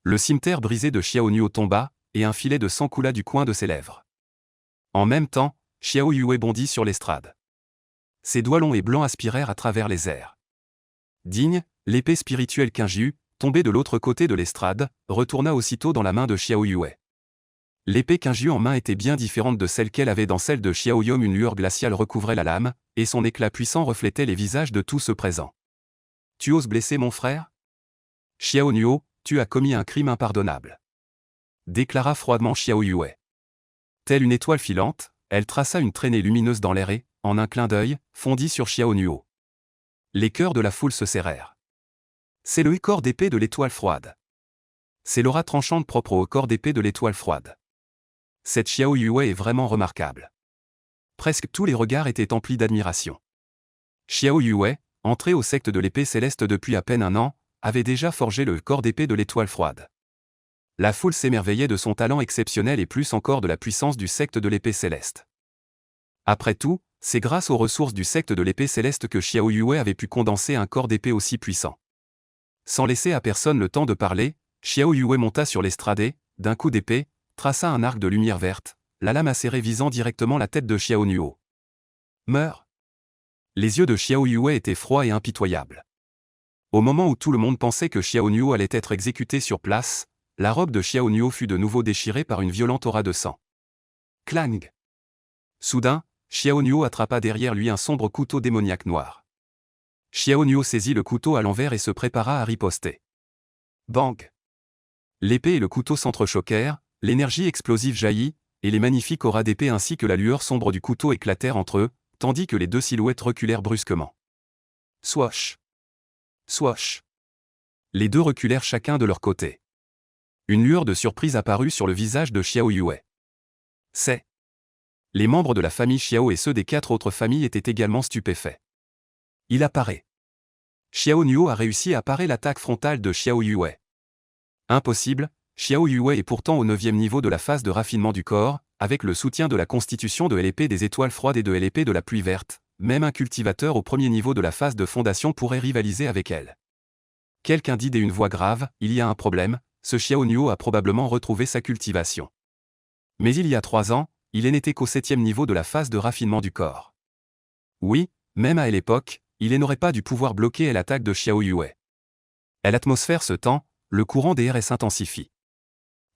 Le cimeterre brisé de Xiao Nuo tomba, et un filet de sang coula du coin de ses lèvres. En même temps, Xiao Yue bondit sur l'estrade. Ses doigts longs et blancs aspirèrent à travers les airs. Digne, l'épée spirituelle Qingyu, tombée de l'autre côté de l'estrade, retourna aussitôt dans la main de Xiao Yue. L'épée Qingyu en main était bien différente de celle qu'elle avait dans celle de Xiao Yom. Une lueur glaciale recouvrait la lame, et son éclat puissant reflétait les visages de tous ceux présents. « Tu oses blesser mon frère ? Xiao Nuo, tu as commis un crime impardonnable. » déclara froidement Xiao Yue. Telle une étoile filante, elle traça une traînée lumineuse dans l'air et, en un clin d'œil, fondit sur Xiao Nuo. Les cœurs de la foule se serrèrent. C'est le corps d'épée de l'étoile froide. C'est l'aura tranchante propre au corps d'épée de l'étoile froide. Cette Xiao Yue est vraiment remarquable. Presque tous les regards étaient emplis d'admiration. Xiao Yue, entré au secte de l'épée céleste depuis à peine un an, avait déjà forgé le corps d'épée de l'étoile froide. La foule s'émerveillait de son talent exceptionnel et plus encore de la puissance du secte de l'épée céleste. Après tout, c'est grâce aux ressources du secte de l'épée céleste que Xiao Yue avait pu condenser un corps d'épée aussi puissant. Sans laisser à personne le temps de parler, Xiao Yue monta sur l'estrade et, d'un coup d'épée, traça un arc de lumière verte, la lame acérée visant directement la tête de Xiao Nuo. Meurs! Les yeux de Xiao Yue étaient froids et impitoyables. Au moment où tout le monde pensait que Xiao Nuo allait être exécuté sur place, la robe de Xiao Nuo fut de nouveau déchirée par une violente aura de sang. Clang! Soudain, Xiao Nuo attrapa derrière lui un sombre couteau démoniaque noir. Xiao Nuo saisit le couteau à l'envers et se prépara à riposter. Bang! L'épée et le couteau s'entrechoquèrent, l'énergie explosive jaillit, et les magnifiques auras d'épée ainsi que la lueur sombre du couteau éclatèrent entre eux, tandis que les deux silhouettes reculèrent brusquement. Swash! Swash! Les deux reculèrent chacun de leur côté. Une lueur de surprise apparut sur le visage de Xiao Yue. C'est. Les membres de la famille Xiao et ceux des 4 autres familles étaient également stupéfaits. Il apparaît. Xiao Nuo a réussi à parer l'attaque frontale de Xiao Yue. Impossible, Xiao Yue est pourtant au 9e niveau de la phase de raffinement du corps, avec le soutien de la constitution de l'épée des étoiles froides et de l'épée de la pluie verte, même un cultivateur au 1er niveau de la phase de fondation pourrait rivaliser avec elle. Quelqu'un dit d'une voix grave, il y a un problème, ce Xiao Nuo a probablement retrouvé sa cultivation. Mais il y a 3 ans, il n'était qu'au 7e niveau de la phase de raffinement du corps. Oui, même à l'époque, il n'aurait pas dû pouvoir bloquer l'attaque de Xiao Yue. L'atmosphère se tend, le courant des airs s'intensifie.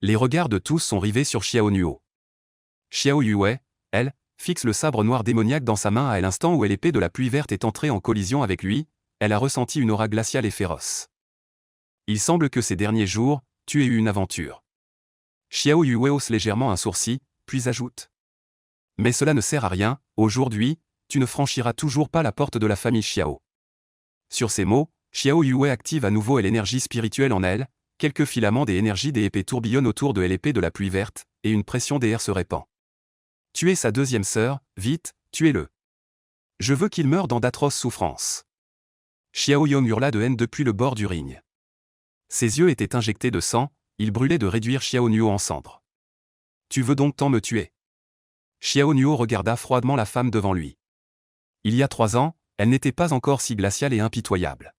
Les regards de tous sont rivés sur Xiao Nuo. Xiao Yue, elle, fixe le sabre noir démoniaque dans sa main à l'instant où l'épée de la pluie verte est entrée en collision avec lui, elle a ressenti une aura glaciale et féroce. Il semble que ces derniers jours, tu aies eu une aventure. Xiao Yue hausse légèrement un sourcil, puis ajoute. Mais cela ne sert à rien, aujourd'hui, tu ne franchiras toujours pas la porte de la famille Xiao. Sur ces mots, Xiao Yue active à nouveau l'énergie spirituelle en elle, quelques filaments des énergies des épées tourbillonnent autour de l'épée de la pluie verte, et une pression des airs se répand. Tuez sa deuxième sœur, vite, tuez-le. Je veux qu'il meure dans d'atroces souffrances. Xiao Yom hurla de haine depuis le bord du ring. Ses yeux étaient injectés de sang, il brûlait de réduire Xiao Nuo en cendres. Tu veux donc tant me tuer? Xiao Nuo regarda froidement la femme devant lui. Il y a 3 ans, elle n'était pas encore si glaciale et impitoyable.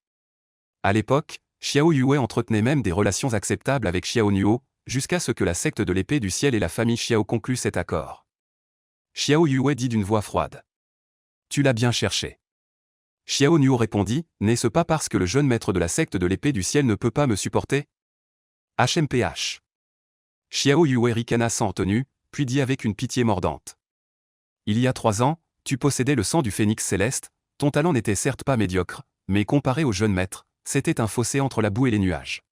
À l'époque, Xiao Yue entretenait même des relations acceptables avec Xiao Nuo, jusqu'à ce que la secte de l'épée du ciel et la famille Xiao concluent cet accord. Xiao Yue dit d'une voix froide. Tu l'as bien cherché. Xiao Nuo répondit, n'est-ce pas parce que le jeune maître de la secte de l'épée du ciel ne peut pas me supporter? HMPH. Xiao Yue ricana sans retenue, puis dit avec une pitié mordante. Il y a 3 ans, tu possédais le sang du phénix céleste, ton talent n'était certes pas médiocre, mais comparé au jeune maître, c'était un fossé entre la boue et les nuages.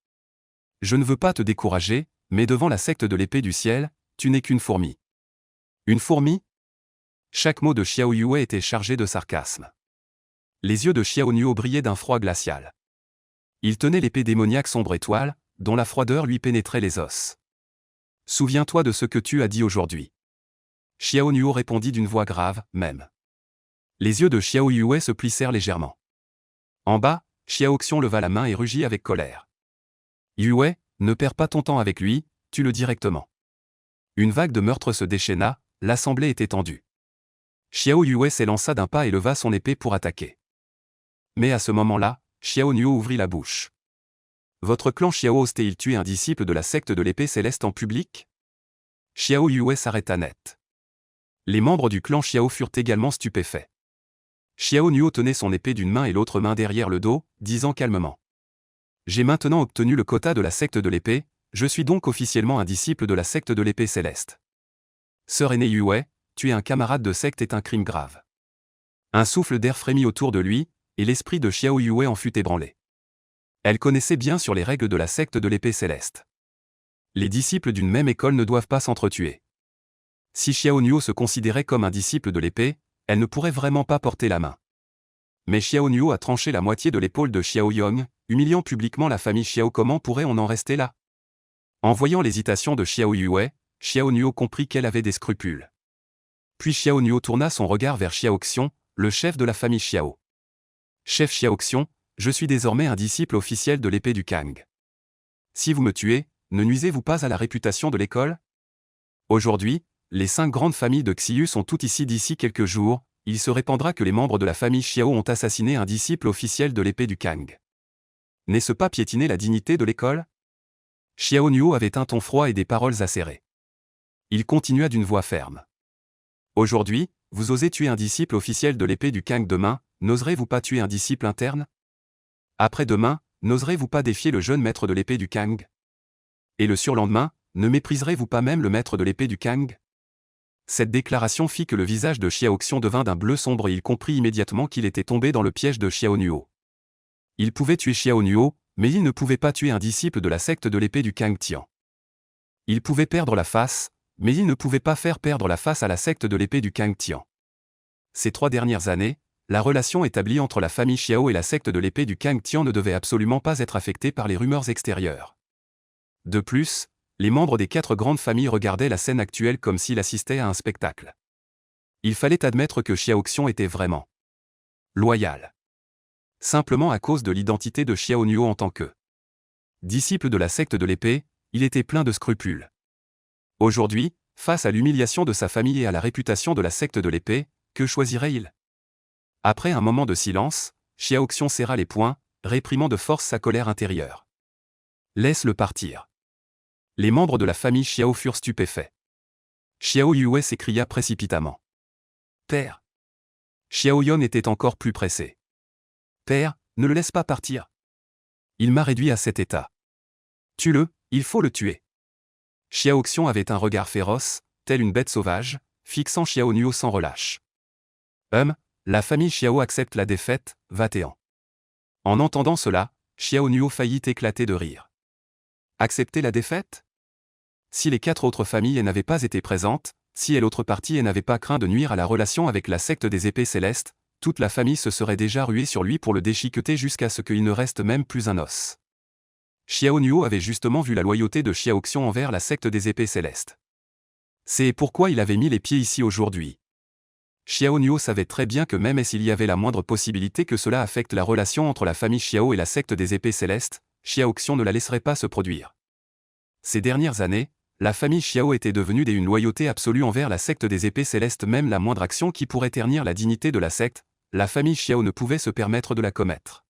Je ne veux pas te décourager, mais devant la secte de l'épée du ciel, tu n'es qu'une fourmi. Une fourmi? Chaque mot de Xiao Yue était chargé de sarcasme. Les yeux de Xiao Nuo brillaient d'un froid glacial. Il tenait l'épée démoniaque sombre étoile, dont la froideur lui pénétrait les os. Souviens-toi de ce que tu as dit aujourd'hui. Xiao Nuo répondit d'une voix grave, même. Les yeux de Xiao Yue se plissèrent légèrement. En bas, Xiao Xiong leva la main et rugit avec colère. Yue, ne perds pas ton temps avec lui, tue-le directement. Une vague de meurtre se déchaîna, l'assemblée était tendue. Xiao Yue s'élança d'un pas et leva son épée pour attaquer. Mais à ce moment-là, Xiao Nuo ouvrit la bouche. Votre clan Xiao ose-t-il tuer un disciple de la secte de l'épée céleste en public? Xiao Yue s'arrêta net. Les membres du clan Xiao furent également stupéfaits. Xiao Nuo tenait son épée d'une main et l'autre main derrière le dos, disant calmement. J'ai maintenant obtenu le quota de la secte de l'épée, je suis donc officiellement un disciple de la secte de l'épée céleste. Sœur aînée Yue, tuer un camarade de secte est un crime grave. Un souffle d'air frémit autour de lui, et l'esprit de Xiao Yue en fut ébranlé. Elle connaissait bien sur les règles de la secte de l'épée céleste. Les disciples d'une même école ne doivent pas s'entretuer. Si Xiao Nuo se considérait comme un disciple de l'épée, elle ne pourrait vraiment pas porter la main. Mais Xiao Nuo a tranché la moitié de l'épaule de Xiao Yong, humiliant publiquement la famille Xiao. Comment pourrait-on en rester là? En voyant l'hésitation de Xiao Yue, Xiao Nuo comprit qu'elle avait des scrupules. Puis Xiao Nuo tourna son regard vers Xiao Xiong, le chef de la famille Xiao. Chef Xiao Xiong, je suis désormais un disciple officiel de l'épée du Kang. Si vous me tuez, ne nuisez-vous pas à la réputation de l'école? Aujourd'hui, les 5 grandes familles de Xiu sont toutes ici d'ici quelques jours, il se répandra que les membres de la famille Xiao ont assassiné un disciple officiel de l'épée du Kang. N'est-ce pas piétiner la dignité de l'école? Xiao Nuo avait un ton froid et des paroles acérées. Il continua d'une voix ferme. Aujourd'hui, vous osez tuer un disciple officiel de l'épée du Kang. Demain, n'oserez-vous pas tuer un disciple interne? Après-demain, n'oserez-vous pas défier le jeune maître de l'épée du Kang? Et le surlendemain, ne mépriserez-vous pas même le maître de l'épée du Kang? Cette déclaration fit que le visage de Xiao Xiong devint d'un bleu sombre et il comprit immédiatement qu'il était tombé dans le piège de Xiao Nuo. Il pouvait tuer Xiao Nuo, mais il ne pouvait pas tuer un disciple de la secte de l'épée du Kang Tian. Il pouvait perdre la face, mais il ne pouvait pas faire perdre la face à la secte de l'épée du Kang Tian. Ces 3 dernières années, la relation établie entre la famille Xiao et la secte de l'épée du Kang Tian ne devait absolument pas être affectée par les rumeurs extérieures. De plus, les membres des 4 grandes familles regardaient la scène actuelle comme s'ils assistaient à un spectacle. Il fallait admettre que Xiao Xiong était vraiment loyal. Simplement à cause de l'identité de Xiao Nuo en tant que disciple de la secte de l'épée, il était plein de scrupules. Aujourd'hui, face à l'humiliation de sa famille et à la réputation de la secte de l'épée, que choisirait-il? Après un moment de silence, Xiao Xiong serra les poings, réprimant de force sa colère intérieure. Laisse-le partir. Les membres de la famille Xiao furent stupéfaits. Xiao Yue s'écria précipitamment. Père. Xiao Yon était encore plus pressé. Père, ne le laisse pas partir. Il m'a réduit à cet état. Tue-le, il faut le tuer. Xiao Xiong avait un regard féroce, tel une bête sauvage, fixant Xiao Nuo sans relâche. La famille Xiao accepte la défaite, 21. En entendant cela, Xiao Nuo faillit éclater de rire. Accepter la défaite? Si les 4 autres familles n'avaient pas été présentes, si l'autre partie n'avait pas craint de nuire à la relation avec la secte des épées célestes, toute la famille se serait déjà ruée sur lui pour le déchiqueter jusqu'à ce qu'il ne reste même plus un os. Xiao Nuo avait justement vu la loyauté de Xiao Xiong envers la secte des épées célestes. C'est pourquoi il avait mis les pieds ici aujourd'hui. Xiao Nuo savait très bien que même s'il y avait la moindre possibilité que cela affecte la relation entre la famille Xiao et la secte des épées célestes, Xiao Xiong ne la laisserait pas se produire. Ces dernières années, la famille Xiao était devenue d'une loyauté absolue envers la secte des épées célestes. Même la moindre action qui pourrait ternir la dignité de la secte, la famille Xiao ne pouvait se permettre de la commettre.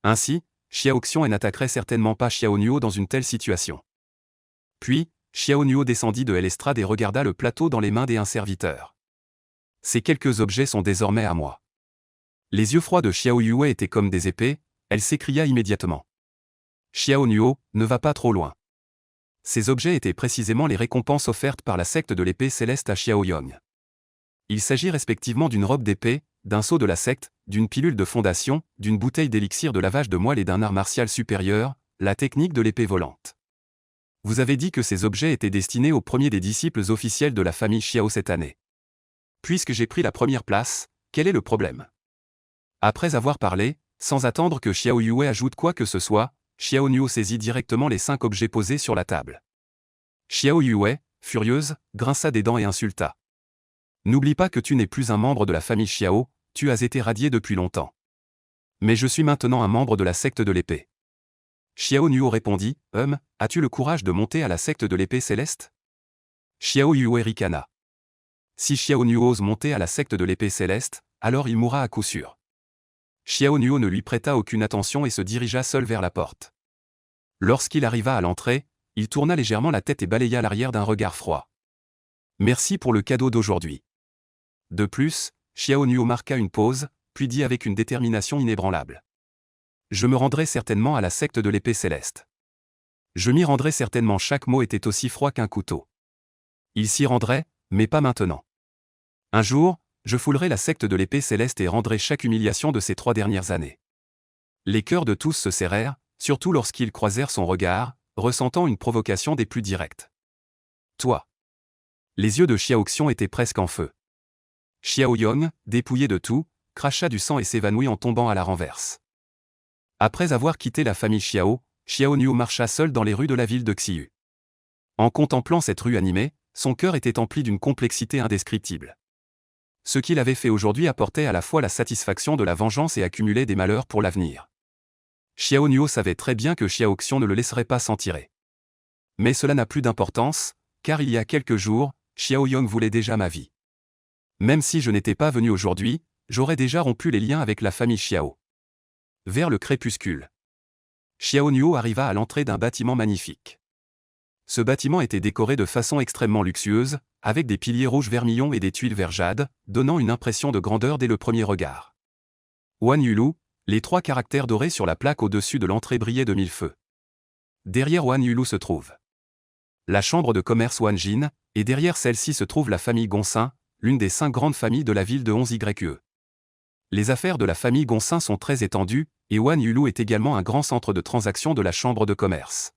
Ainsi, Xiao Xiong n'attaquerait certainement pas Xiao Nuo dans une telle situation. Puis, Xiao Nuo descendit de l'estrade et regarda le plateau dans les mains des serviteurs. Ces quelques objets sont désormais à moi. Les yeux froids de Xiao Yue étaient comme des épées, elle s'écria immédiatement. Xiao Nuo, ne va pas trop loin. Ces objets étaient précisément les récompenses offertes par la secte de l'épée céleste à Xiao Yong. Il s'agit respectivement d'une robe d'épée, d'un sceau de la secte, d'une pilule de fondation, d'une bouteille d'élixir de lavage de moelle et d'un art martial supérieur, la technique de l'épée volante. Vous avez dit que ces objets étaient destinés aux premiers des disciples officiels de la famille Xiao cette année. Puisque j'ai pris la première place, quel est le problème? Après avoir parlé, sans attendre que Xiao Yue ajoute quoi que ce soit, Xiao Nuo saisit directement les 5 objets posés sur la table. Xiao Yue, furieuse, grinça des dents et insulta. N'oublie pas que tu n'es plus un membre de la famille Xiao, tu as été radié depuis longtemps. Mais je suis maintenant un membre de la secte de l'épée. Xiao Nuo répondit, as-tu le courage de monter à la secte de l'épée céleste? Xiao Yue ricana. Si Xiao Nuo ose monter à la secte de l'épée céleste, alors il mourra à coup sûr. Xiao Nuo ne lui prêta aucune attention et se dirigea seul vers la porte. Lorsqu'il arriva à l'entrée, il tourna légèrement la tête et balaya l'arrière d'un regard froid. Merci pour le cadeau d'aujourd'hui. De plus, Xiao Nuo marqua une pause, puis dit avec une détermination inébranlable. Je me rendrai certainement à la secte de l'épée céleste. Je m'y rendrai certainement. Chaque mot était aussi froid qu'un couteau. Il s'y rendrait, mais pas maintenant. Un jour, je foulerai la secte de l'épée céleste et rendrai chaque humiliation de ces 3 dernières années. Les cœurs de tous se serrèrent, surtout lorsqu'ils croisèrent son regard, ressentant une provocation des plus directes. Toi. Les yeux de Xiao Xiong étaient presque en feu. Xiao Yong, dépouillé de tout, cracha du sang et s'évanouit en tombant à la renverse. Après avoir quitté la famille Xiao, Xiao Nuo marcha seul dans les rues de la ville de Xiu. En contemplant cette rue animée, son cœur était empli d'une complexité indescriptible. Ce qu'il avait fait aujourd'hui apportait à la fois la satisfaction de la vengeance et accumulait des malheurs pour l'avenir. Xiao Nuo savait très bien que Xiao Xiong ne le laisserait pas s'en tirer. Mais cela n'a plus d'importance, car il y a quelques jours, Xiao Yong voulait déjà ma vie. Même si je n'étais pas venu aujourd'hui, j'aurais déjà rompu les liens avec la famille Xiao. Vers le crépuscule. Xiao Nuo arriva à l'entrée d'un bâtiment magnifique. Ce bâtiment était décoré de façon extrêmement luxueuse, avec des piliers rouges vermillon et des tuiles vert jade, donnant une impression de grandeur dès le premier regard. Wan Yulu, les 3 caractères dorés sur la plaque au-dessus de l'entrée brillaient de 1000 feux. Derrière Wan Yulu se trouve la chambre de commerce Wan Jin, et derrière celle-ci se trouve la famille Gongsin, l'une des 5 grandes familles de la ville de 11YE. Les affaires de la famille Gongsin sont très étendues, et Wan Yulu est également un grand centre de transaction de la chambre de commerce.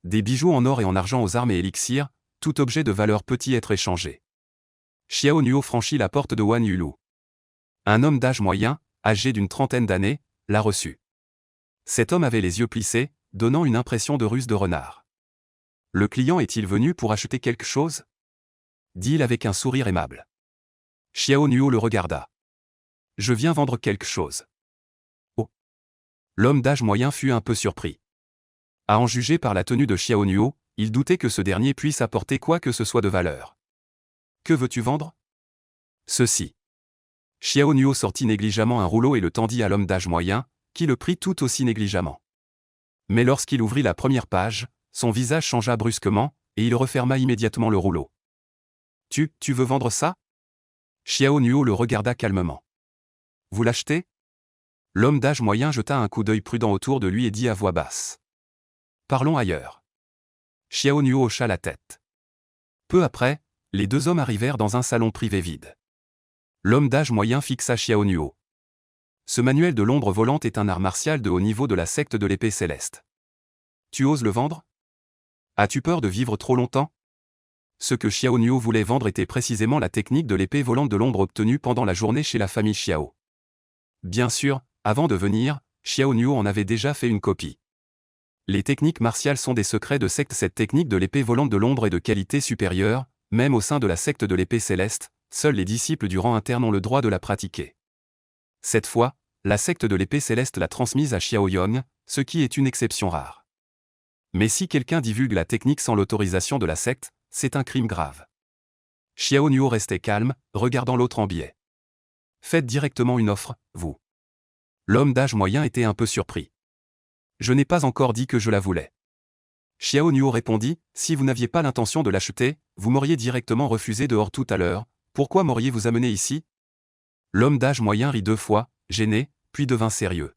Des bijoux en or et en argent aux armes et élixirs, tout objet de valeur peut y être échangé. Xiao Nuo franchit la porte de Wan Yulu. Un homme d'âge moyen, âgé d'une 30aine d'années, l'a reçu. Cet homme avait les yeux plissés, donnant une impression de ruse de renard. Le client est-il venu pour acheter quelque chose? Dit-il avec un sourire aimable. Xiao Nuo le regarda. Je viens vendre quelque chose. Oh. L'homme d'âge moyen fut un peu surpris. À en juger par la tenue de Xiao Nuo, il doutait que ce dernier puisse apporter quoi que ce soit de valeur. Que veux-tu vendre? Ceci. Xiao Nuo sortit négligemment un rouleau et le tendit à l'homme d'âge moyen, qui le prit tout aussi négligemment. Mais lorsqu'il ouvrit la première page, son visage changea brusquement, et il referma immédiatement le rouleau. Tu veux vendre ça? Xiao Nuo le regarda calmement. Vous l'achetez? L'homme d'âge moyen jeta un coup d'œil prudent autour de lui et dit à voix basse. Parlons ailleurs. Xiao Nuo hocha la tête. Peu après, les 2 hommes arrivèrent dans un salon privé vide. L'homme d'âge moyen fixa Xiao Nuo. Ce manuel de l'ombre volante est un art martial de haut niveau de la secte de l'épée céleste. Tu oses le vendre? As-tu peur de vivre trop longtemps? Ce que Xiao Nuo voulait vendre était précisément la technique de l'épée volante de l'ombre obtenue pendant la journée chez la famille Xiao. Bien sûr, avant de venir, Xiao Nuo en avait déjà fait une copie. Les techniques martiales sont des secrets de secte. Cette technique de l'épée volante de l'ombre est de qualité supérieure, même au sein de la secte de l'épée céleste, seuls les disciples du rang interne ont le droit de la pratiquer. Cette fois, la secte de l'épée céleste l'a transmise à Xiao Yong, ce qui est une exception rare. Mais si quelqu'un divulgue la technique sans l'autorisation de la secte, c'est un crime grave. Xiao Nuo restait calme, regardant l'autre en biais. Faites directement une offre, vous. L'homme d'âge moyen était un peu surpris. Je n'ai pas encore dit que je la voulais. Xiao Nuo répondit, si vous n'aviez pas l'intention de l'acheter, vous m'auriez directement refusé dehors tout à l'heure, pourquoi m'auriez-vous amené ici? L'homme d'âge moyen rit 2 fois, gêné, puis devint sérieux.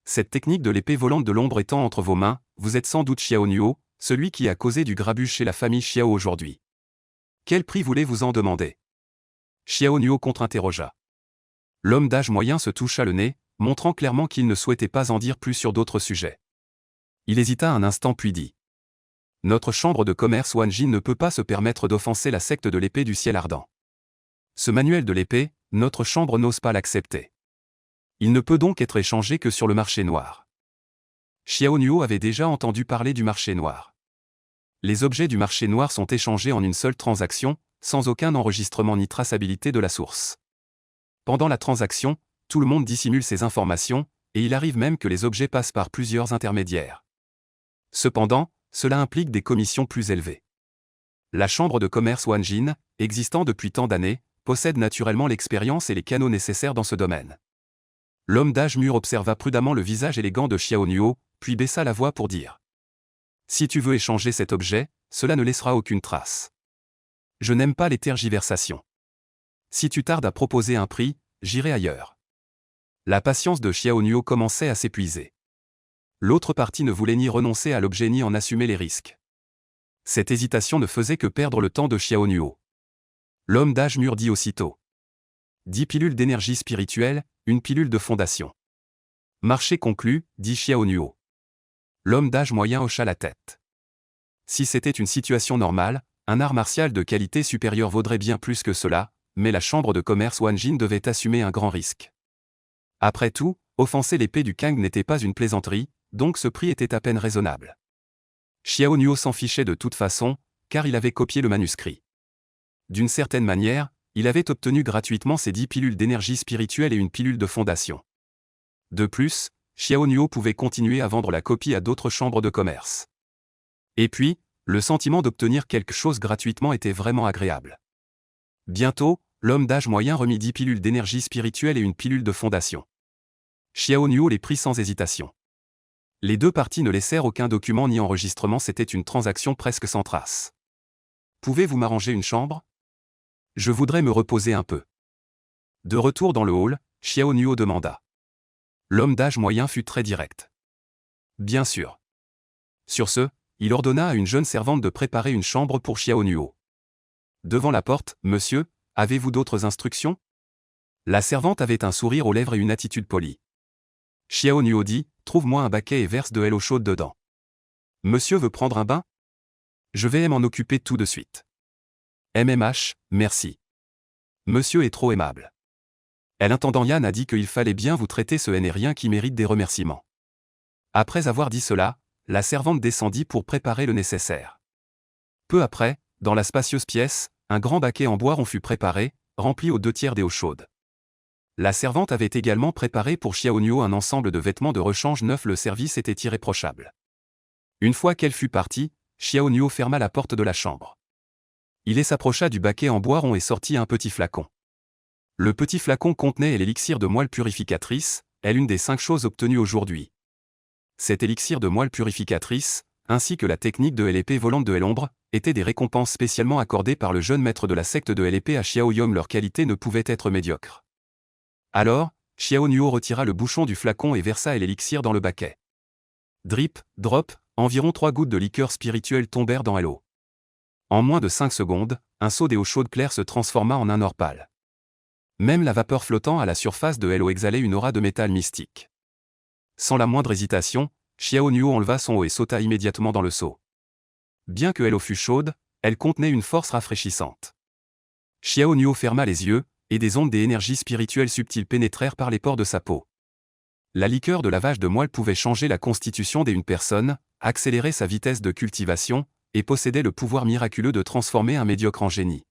Cette technique de l'épée volante de l'ombre étant entre vos mains, vous êtes sans doute Xiao Nuo, celui qui a causé du grabuge chez la famille Xiao aujourd'hui. Quel prix voulez-vous en demander? Xiao Nuo contre-interrogea. L'homme d'âge moyen se toucha le nez, montrant clairement qu'il ne souhaitait pas en dire plus sur d'autres sujets. Il hésita un instant puis dit. Notre chambre de commerce Wanjin ne peut pas se permettre d'offenser la secte de l'épée du ciel ardent. Ce manuel de l'épée, notre chambre n'ose pas l'accepter. Il ne peut donc être échangé que sur le marché noir. Xiao Nuo avait déjà entendu parler du marché noir. Les objets du marché noir sont échangés en une seule transaction, sans aucun enregistrement ni traçabilité de la source. Pendant la transaction, tout le monde dissimule ses informations, et il arrive même que les objets passent par plusieurs intermédiaires. Cependant, cela implique des commissions plus élevées. La chambre de commerce Wanjin, existant depuis tant d'années, possède naturellement l'expérience et les canaux nécessaires dans ce domaine. L'homme d'âge mûr observa prudemment le visage élégant de Xiao Nuo, puis baissa la voix pour dire. Si tu veux échanger cet objet, cela ne laissera aucune trace. Je n'aime pas les tergiversations. Si tu tardes à proposer un prix, j'irai ailleurs. La patience de Xiao Nuo commençait à s'épuiser. L'autre partie ne voulait ni renoncer à l'objet ni en assumer les risques. Cette hésitation ne faisait que perdre le temps de Xiao Nuo. L'homme d'âge mûr dit aussitôt. 10 pilules d'énergie spirituelle, une pilule de fondation. Marché conclu, dit Xiao Nuo. L'homme d'âge moyen hocha la tête. Si c'était une situation normale, un art martial de qualité supérieure vaudrait bien plus que cela, mais la chambre de commerce Wanjin devait assumer un grand risque. Après tout, offenser l'épée du Kang n'était pas une plaisanterie, donc ce prix était à peine raisonnable. Xiao Nuo s'en fichait de toute façon, car il avait copié le manuscrit. D'une certaine manière, il avait obtenu gratuitement ces 10 pilules d'énergie spirituelle et une pilule de fondation. De plus, Xiao Nuo pouvait continuer à vendre la copie à d'autres chambres de commerce. Et puis, le sentiment d'obtenir quelque chose gratuitement était vraiment agréable. Bientôt, l'homme d'âge moyen remit 10 pilules d'énergie spirituelle et une pilule de fondation. Xiao Nuo les prit sans hésitation. Les deux parties ne laissèrent aucun document ni enregistrement, c'était une transaction presque sans trace. Pouvez-vous m'arranger une chambre? Je voudrais me reposer un peu. De retour dans le hall, Xiao Nuo demanda. L'homme d'âge moyen fut très direct. Bien sûr. Sur ce, il ordonna à une jeune servante de préparer une chambre pour Xiao Nuo. Devant la porte, monsieur, avez-vous d'autres instructions? La servante avait un sourire aux lèvres et une attitude polie. Xiao Nuo dit, trouve-moi un baquet et verse de l'eau chaude dedans. Monsieur veut prendre un bain? Je vais m'en occuper tout de suite. MMH, merci. Monsieur est trop aimable. L'intendant Yan a dit qu'il fallait bien vous traiter ce N-rien qui mérite des remerciements. Après avoir dit cela, la servante descendit pour préparer le nécessaire. Peu après, dans la spacieuse pièce, un grand baquet en bois en fut préparé, rempli aux 2/3 d'eau chaude. La servante avait également préparé pour Xiao Nuo un ensemble de vêtements de rechange neufs, le service était irréprochable. Une fois qu'elle fut partie, Xiao Nuo ferma la porte de la chambre. Il s'approcha du baquet en bois rond et sortit un petit flacon. Le petit flacon contenait l'élixir de moelle purificatrice, l'une des 5 choses obtenues aujourd'hui. Cet élixir de moelle purificatrice, ainsi que la technique de l'épée volante de l'ombre, étaient des récompenses spécialement accordées par le jeune maître de la secte de l'épée à Xiao Yom. Leur qualité ne pouvait être médiocre. Alors, Xiao Nuo retira le bouchon du flacon et versa l'élixir dans le baquet. Drip, drop, environ 3 gouttes de liqueur spirituelle tombèrent dans l'eau. En moins de 5 secondes, un seau d'eau chaude claire se transforma en un or pâle. Même la vapeur flottant à la surface de l'eau exhalait une aura de métal mystique. Sans la moindre hésitation, Xiao Nuo enleva son eau et sauta immédiatement dans le seau. Bien que l'eau fût chaude, elle contenait une force rafraîchissante. Xiao Nuo ferma les yeux, et des ondes d'énergie spirituelle subtiles pénétrèrent par les pores de sa peau. La liqueur de lavage de moelle pouvait changer la constitution d'une personne, accélérer sa vitesse de cultivation, et possédait le pouvoir miraculeux de transformer un médiocre en génie.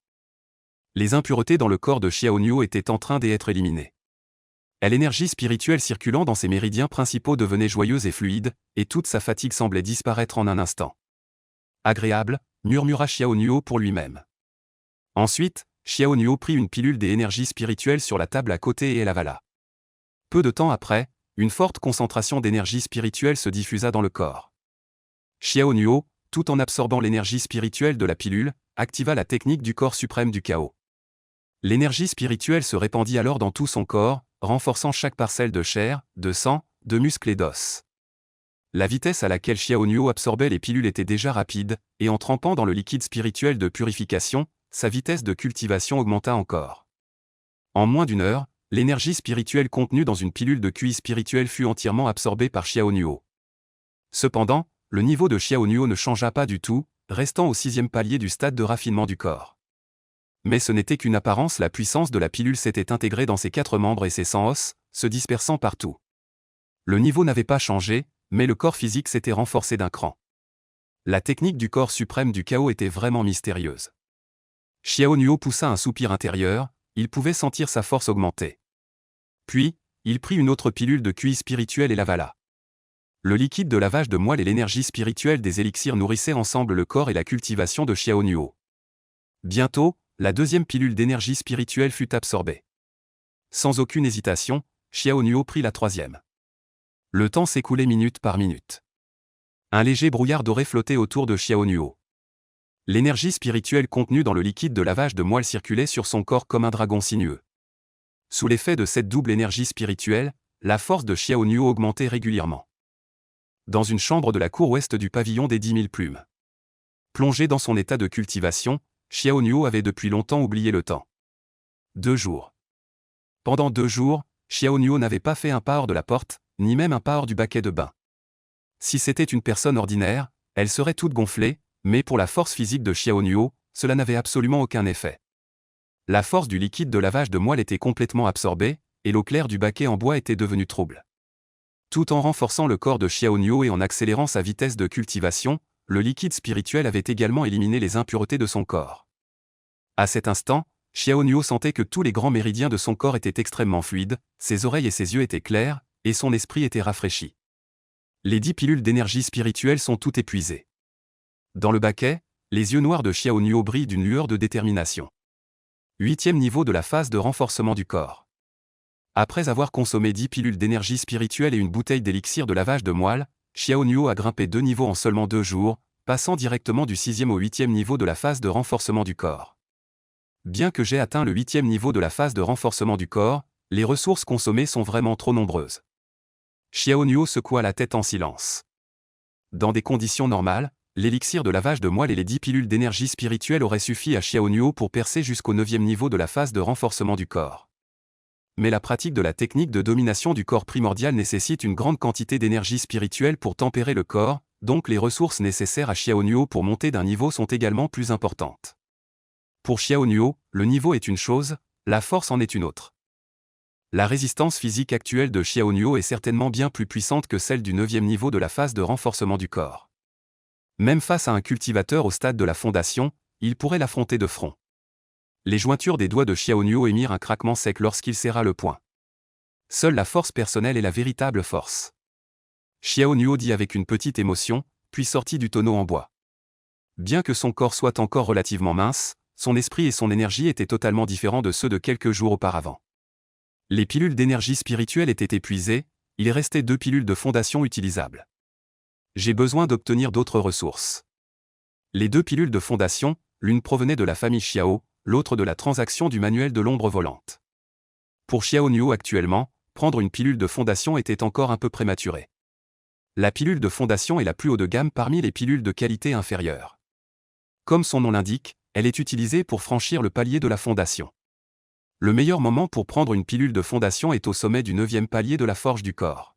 Les impuretés dans le corps de Xiao Nuo étaient en train d'être éliminées. L'énergie spirituelle circulant dans ses méridiens principaux devenait joyeuse et fluide, et toute sa fatigue semblait disparaître en un instant. Agréable, murmura Xiao Nuo pour lui-même. Ensuite, Xiao Nuo prit une pilule d'énergie spirituelle sur la table à côté et l'avala. Peu de temps après, une forte concentration d'énergie spirituelle se diffusa dans le corps. Xiao Nuo, tout en absorbant l'énergie spirituelle de la pilule, activa la technique du corps suprême du chaos. L'énergie spirituelle se répandit alors dans tout son corps, renforçant chaque parcelle de chair, de sang, de muscles et d'os. La vitesse à laquelle Xiao Nuo absorbait les pilules était déjà rapide, et en trempant dans le liquide spirituel de purification, sa vitesse de cultivation augmenta encore. En moins d'1 heure, l'énergie spirituelle contenue dans une pilule de QI spirituel fut entièrement absorbée par Xiaonuo. Cependant, le niveau de Xiaonuo ne changea pas du tout, restant au 6e palier du stade de raffinement du corps. Mais ce n'était qu'une apparence, la puissance de la pilule s'était intégrée dans ses 4 membres et ses 100 os, se dispersant partout. Le niveau n'avait pas changé, mais le corps physique s'était renforcé d'un cran. La technique du corps suprême du chaos était vraiment mystérieuse. Xiaonuo poussa un soupir intérieur, il pouvait sentir sa force augmenter. Puis, il prit une autre pilule de QI spirituel et l'avala. Le liquide de lavage de moelle et l'énergie spirituelle des élixirs nourrissaient ensemble le corps et la cultivation de Xiaonuo. Bientôt, la 2e pilule d'énergie spirituelle fut absorbée. Sans aucune hésitation, Xiaonuo prit la 3e. Le temps s'écoulait minute par minute. Un léger brouillard doré flottait autour de Xiaonuo. L'énergie spirituelle contenue dans le liquide de lavage de moelle circulait sur son corps comme un dragon sinueux. Sous l'effet de cette double énergie spirituelle, la force de Xiaonuo augmentait régulièrement. Dans une chambre de la cour ouest du pavillon des 10 000 plumes. Plongé dans son état de cultivation, Xiaonuo avait depuis longtemps oublié le temps. 2 jours. Pendant 2 jours, Xiaonuo n'avait pas fait un pas hors de la porte, ni même un pas hors du baquet de bain. Si c'était une personne ordinaire, elle serait toute gonflée, mais pour la force physique de Xiaonuo, cela n'avait absolument aucun effet. La force du liquide de lavage de moelle était complètement absorbée, et l'eau claire du baquet en bois était devenue trouble. Tout en renforçant le corps de Xiaonuo et en accélérant sa vitesse de cultivation, le liquide spirituel avait également éliminé les impuretés de son corps. À cet instant, Xiaonuo sentait que tous les grands méridiens de son corps étaient extrêmement fluides, ses oreilles et ses yeux étaient clairs, et son esprit était rafraîchi. Les 10 pilules d'énergie spirituelle sont toutes épuisées. Dans le baquet, les yeux noirs de Xiaonuo brillent d'une lueur de détermination. 8e niveau de la phase de renforcement du corps. Après avoir consommé 10 pilules d'énergie spirituelle et une bouteille d'élixir de lavage de moelle, Xiaonuo a grimpé 2 niveaux en seulement 2 jours, passant directement du 6e au 8e niveau de la phase de renforcement du corps. Bien que j'ai atteint le 8e niveau de la phase de renforcement du corps, les ressources consommées sont vraiment trop nombreuses. Xiaonuo secoua la tête en silence. Dans des conditions normales, l'élixir de lavage de moelle et les 10 pilules d'énergie spirituelle auraient suffi à Xiaonuo pour percer jusqu'au 9e niveau de la phase de renforcement du corps. Mais la pratique de la technique de domination du corps primordial nécessite une grande quantité d'énergie spirituelle pour tempérer le corps, donc les ressources nécessaires à Xiaonuo pour monter d'un niveau sont également plus importantes. Pour Xiaonuo, le niveau est une chose, la force en est une autre. La résistance physique actuelle de Xiaonuo est certainement bien plus puissante que celle du 9e niveau de la phase de renforcement du corps. Même face à un cultivateur au stade de la fondation, il pourrait l'affronter de front. Les jointures des doigts de Xiaonuo émirent un craquement sec lorsqu'il serra le poing. Seule la force personnelle est la véritable force. Xiaonuo dit avec une petite émotion, puis sortit du tonneau en bois. Bien que son corps soit encore relativement mince, son esprit et son énergie étaient totalement différents de ceux de quelques jours auparavant. Les pilules d'énergie spirituelle étaient épuisées, il restait 2 pilules de fondation utilisables. J'ai besoin d'obtenir d'autres ressources. Les 2 pilules de fondation, l'une provenait de la famille Xiao, l'autre de la transaction du manuel de l'ombre volante. Pour Xiaonuo actuellement, prendre une pilule de fondation était encore un peu prématuré. La pilule de fondation est la plus haut de gamme parmi les pilules de qualité inférieure. Comme son nom l'indique, elle est utilisée pour franchir le palier de la fondation. Le meilleur moment pour prendre une pilule de fondation est au sommet du 9e palier de la forge du corps.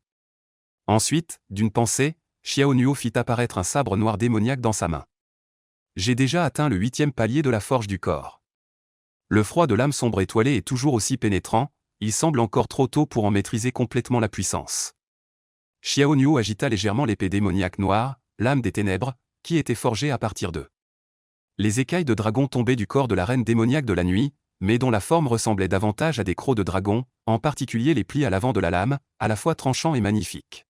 Ensuite, d'une pensée, Xiaonuo fit apparaître un sabre noir démoniaque dans sa main. J'ai déjà atteint le 8e palier de la forge du corps. Le froid de l'âme sombre étoilée est toujours aussi pénétrant, il semble encore trop tôt pour en maîtriser complètement la puissance. Xiaonuo agita légèrement l'épée démoniaque noire, l'âme des ténèbres, qui était forgée à partir d'eux. Les écailles de dragon tombaient du corps de la reine démoniaque de la nuit, mais dont la forme ressemblait davantage à des crocs de dragon, en particulier les plis à l'avant de la lame, à la fois tranchants et magnifiques.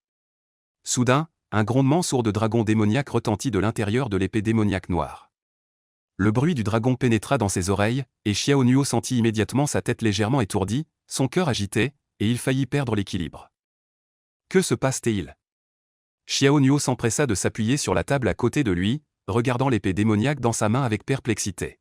Soudain, un grondement sourd de dragon démoniaque retentit de l'intérieur de l'épée démoniaque noire. Le bruit du dragon pénétra dans ses oreilles, et Xiaonuo sentit immédiatement sa tête légèrement étourdie, son cœur agité, et il faillit perdre l'équilibre. Que se passe-t-il? Xiaonuo s'empressa de s'appuyer sur la table à côté de lui, regardant l'épée démoniaque dans sa main avec perplexité.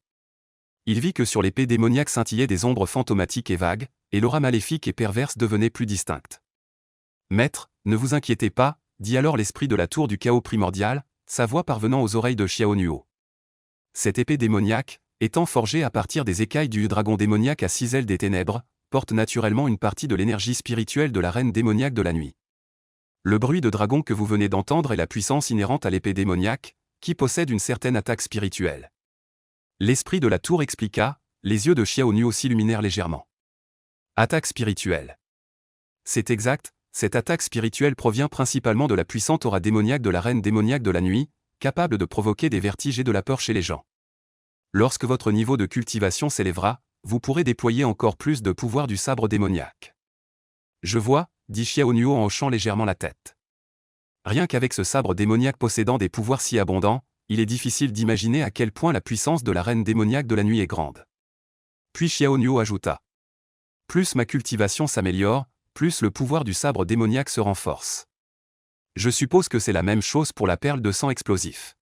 Il vit que sur l'épée démoniaque scintillaient des ombres fantomatiques et vagues, et l'aura maléfique et perverse devenait plus distincte. « Maître, ne vous inquiétez pas », dit alors l'esprit de la tour du chaos primordial, sa voix parvenant aux oreilles de Xiaonuo. Cette épée démoniaque, étant forgée à partir des écailles du dragon démoniaque à 6 ailes des ténèbres, porte naturellement une partie de l'énergie spirituelle de la reine démoniaque de la nuit. Le bruit de dragon que vous venez d'entendre est la puissance inhérente à l'épée démoniaque, qui possède une certaine attaque spirituelle. L'esprit de la tour expliqua, les yeux de Xiao Nuo s'illuminèrent légèrement. Attaque spirituelle. C'est exact, cette attaque spirituelle provient principalement de la puissante aura démoniaque de la reine démoniaque de la nuit, capable de provoquer des vertiges et de la peur chez les gens. Lorsque votre niveau de cultivation s'élèvera, vous pourrez déployer encore plus de pouvoir du sabre démoniaque. Je vois, dit Xiao Nuo en hochant légèrement la tête. Rien qu'avec ce sabre démoniaque possédant des pouvoirs si abondants, il est difficile d'imaginer à quel point la puissance de la reine démoniaque de la nuit est grande. Puis Xiao Nuo ajouta. Plus ma cultivation s'améliore, plus le pouvoir du sabre démoniaque se renforce. Je suppose que c'est la même chose pour la perle de sang explosif.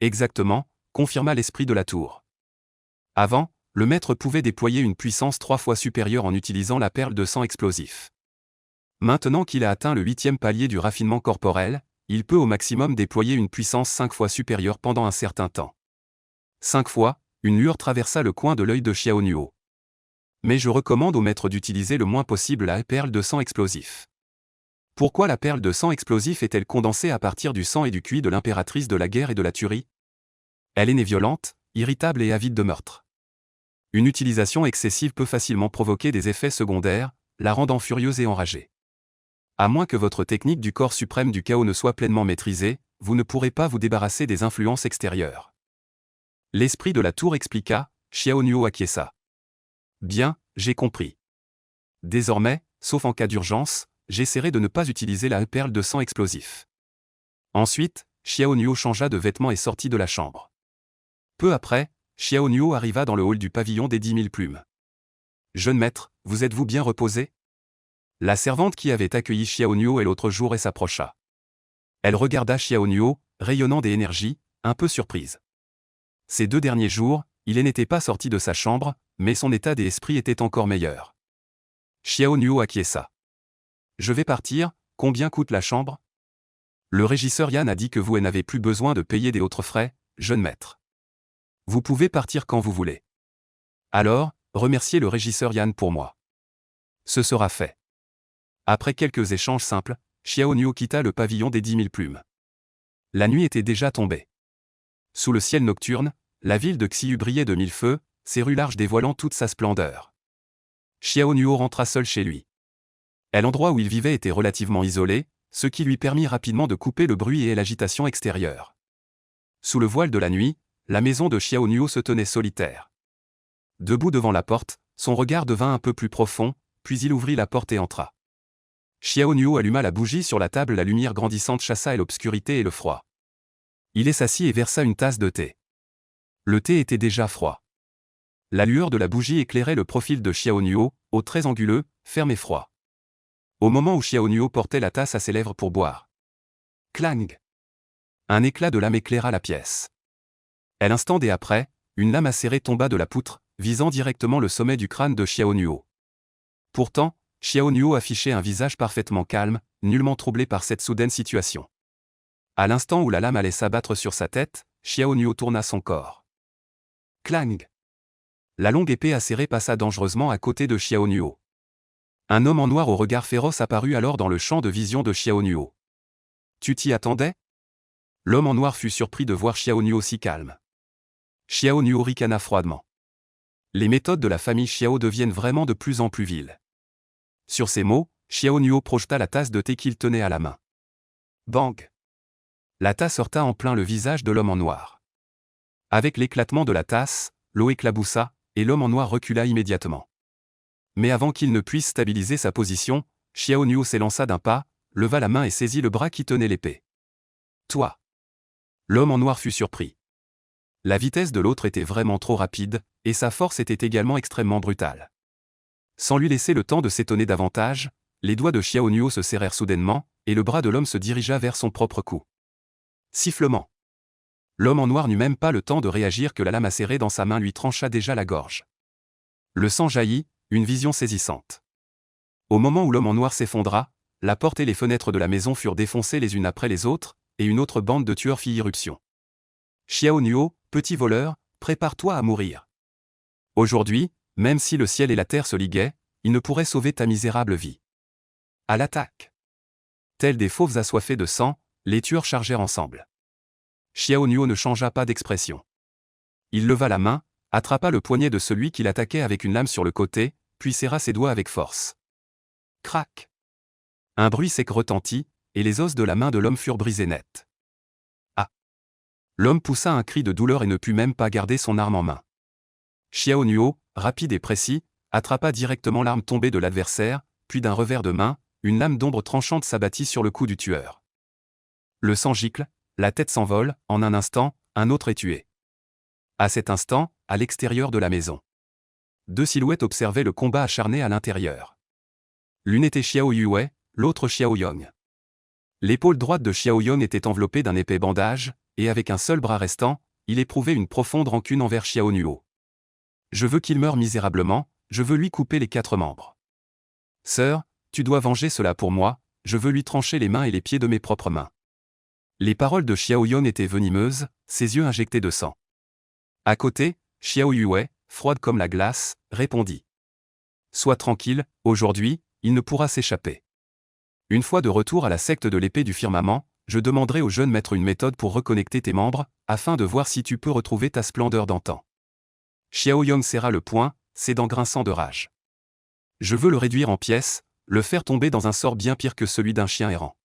Exactement, confirma l'esprit de la tour. Avant, le maître pouvait déployer une puissance 3 fois supérieure en utilisant la perle de sang explosif. Maintenant qu'il a atteint le 8e palier du raffinement corporel, il peut au maximum déployer une puissance 5 fois supérieure pendant un certain temps. 5 fois, une lueur traversa le coin de l'œil de Xiao Nuo. Mais je recommande au maître d'utiliser le moins possible la perle de sang explosif. Pourquoi la perle de sang explosif est-elle condensée à partir du sang et du cuit de l'impératrice de la guerre et de la tuerie? Elle est née violente, irritable et avide de meurtre. Une utilisation excessive peut facilement provoquer des effets secondaires, la rendant furieuse et enragée. À moins que votre technique du corps suprême du chaos ne soit pleinement maîtrisée, vous ne pourrez pas vous débarrasser des influences extérieures. L'esprit de la tour expliqua, Xiao Nuo acquiesça. Bien, j'ai compris. Désormais, sauf en cas d'urgence, j'essaierai de ne pas utiliser la perle de sang explosif. Ensuite, Xiao Nuo changea de vêtements et sortit de la chambre. Peu après, Xiao Nuo arriva dans le hall du pavillon des 10 000 plumes. Jeune maître, vous êtes-vous bien reposé? La servante qui avait accueilli Xiao Nuo l'autre jour s'approcha. Elle regarda Xiao Nuo, rayonnant des énergies, un peu surprise. Ces 2 derniers jours, il n'était pas sorti de sa chambre, mais son état d'esprit était encore meilleur. Xiao Nuo acquiesça. Je vais partir, combien coûte la chambre? Le régisseur Yan a dit que vous n'avez plus besoin de payer des autres frais, jeune maître. Vous pouvez partir quand vous voulez. Alors, remerciez le régisseur Yan pour moi. Ce sera fait. Après quelques échanges simples, Xiao Nuo quitta le pavillon des 10 000 plumes. La nuit était déjà tombée. Sous le ciel nocturne, la ville de Xiu brillait de 1000 feux, ses rues larges dévoilant toute sa splendeur. Xiao Nuo rentra seul chez lui. L'endroit où il vivait était relativement isolé, ce qui lui permit rapidement de couper le bruit et l'agitation extérieure. Sous le voile de la nuit, la maison de Xiao Nuo se tenait solitaire. Debout devant la porte, son regard devint un peu plus profond, puis il ouvrit la porte et entra. Xiao Nuo alluma la bougie sur la table, la lumière grandissante chassa l'obscurité et le froid. Il s'assit et versa une tasse de thé. Le thé était déjà froid. La lueur de la bougie éclairait le profil de Xiao Nuo, aux traits anguleux, ferme et froid. Au moment où Xiao Nuo portait la tasse à ses lèvres pour boire. Clang! Un éclat de lame éclaira la pièce. L'instant après, une lame acérée tomba de la poutre, visant directement le sommet du crâne de Xiao Nuo. Pourtant, Xiao Nuo affichait un visage parfaitement calme, nullement troublé par cette soudaine situation. À l'instant où la lame allait s'abattre sur sa tête, Xiao Nuo tourna son corps. Clang! La longue épée acérée passa dangereusement à côté de Xiao Nuo. Un homme en noir au regard féroce apparut alors dans le champ de vision de Xiao Nuo. Tu t'y attendais? L'homme en noir fut surpris de voir Xiao Nuo si calme. Xiao Nuo ricana froidement. Les méthodes de la famille Xiao deviennent vraiment de plus en plus viles. Sur ces mots, Xiao Nuo projeta la tasse de thé qu'il tenait à la main. Bang! La tasse heurta en plein le visage de l'homme en noir. Avec l'éclatement de la tasse, l'eau éclaboussa, et l'homme en noir recula immédiatement. Mais avant qu'il ne puisse stabiliser sa position, Xiao Nuo s'élança d'un pas, leva la main et saisit le bras qui tenait l'épée. Toi! L'homme en noir fut surpris. La vitesse de l'autre était vraiment trop rapide, et sa force était également extrêmement brutale. Sans lui laisser le temps de s'étonner davantage, les doigts de Xiao Nuo se serrèrent soudainement, et le bras de l'homme se dirigea vers son propre cou. Sifflement. L'homme en noir n'eut même pas le temps de réagir que la lame acérée dans sa main lui trancha déjà la gorge. Le sang jaillit, une vision saisissante. Au moment où l'homme en noir s'effondra, la porte et les fenêtres de la maison furent défoncées les unes après les autres, et une autre bande de tueurs fit irruption. Xiao Nuo, petit voleur, prépare-toi à mourir. Aujourd'hui, même si le ciel et la terre se liguaient, il ne pourrait sauver ta misérable vie. À l'attaque! Tels des fauves assoiffés de sang, les tueurs chargèrent ensemble. Xiao Nuo ne changea pas d'expression. Il leva la main, attrapa le poignet de celui qui l'attaquait avec une lame sur le côté, puis serra ses doigts avec force. Crac! Un bruit sec retentit, et les os de la main de l'homme furent brisés net. Ah! L'homme poussa un cri de douleur et ne put même pas garder son arme en main. Xiao Nuo, rapide et précis, attrapa directement l'arme tombée de l'adversaire, puis d'un revers de main, une lame d'ombre tranchante s'abattit sur le cou du tueur. Le sang gicle, la tête s'envole, en un instant, un autre est tué. À cet instant, à l'extérieur de la maison, deux silhouettes observaient le combat acharné à l'intérieur. L'une était Xiao Yue, l'autre Xiao Yong. L'épaule droite de Xiao Yong était enveloppée d'un épais bandage, et avec un seul bras restant, il éprouvait une profonde rancune envers Xiao Nuo. Je veux qu'il meure misérablement, je veux lui couper les 4 membres. Sœur, tu dois venger cela pour moi, je veux lui trancher les mains et les pieds de mes propres mains. Les paroles de Xiao Yong étaient venimeuses, ses yeux injectés de sang. À côté, Xiao Yue, froide comme la glace, répondit. Sois tranquille, aujourd'hui, il ne pourra s'échapper. Une fois de retour à la secte de l'épée du firmament, je demanderai au jeune maître une méthode pour reconnecter tes membres, afin de voir si tu peux retrouver ta splendeur d'antan. Xiao Yong serra le poing, ses dents grinçant de rage. Je veux le réduire en pièces, le faire tomber dans un sort bien pire que celui d'un chien errant.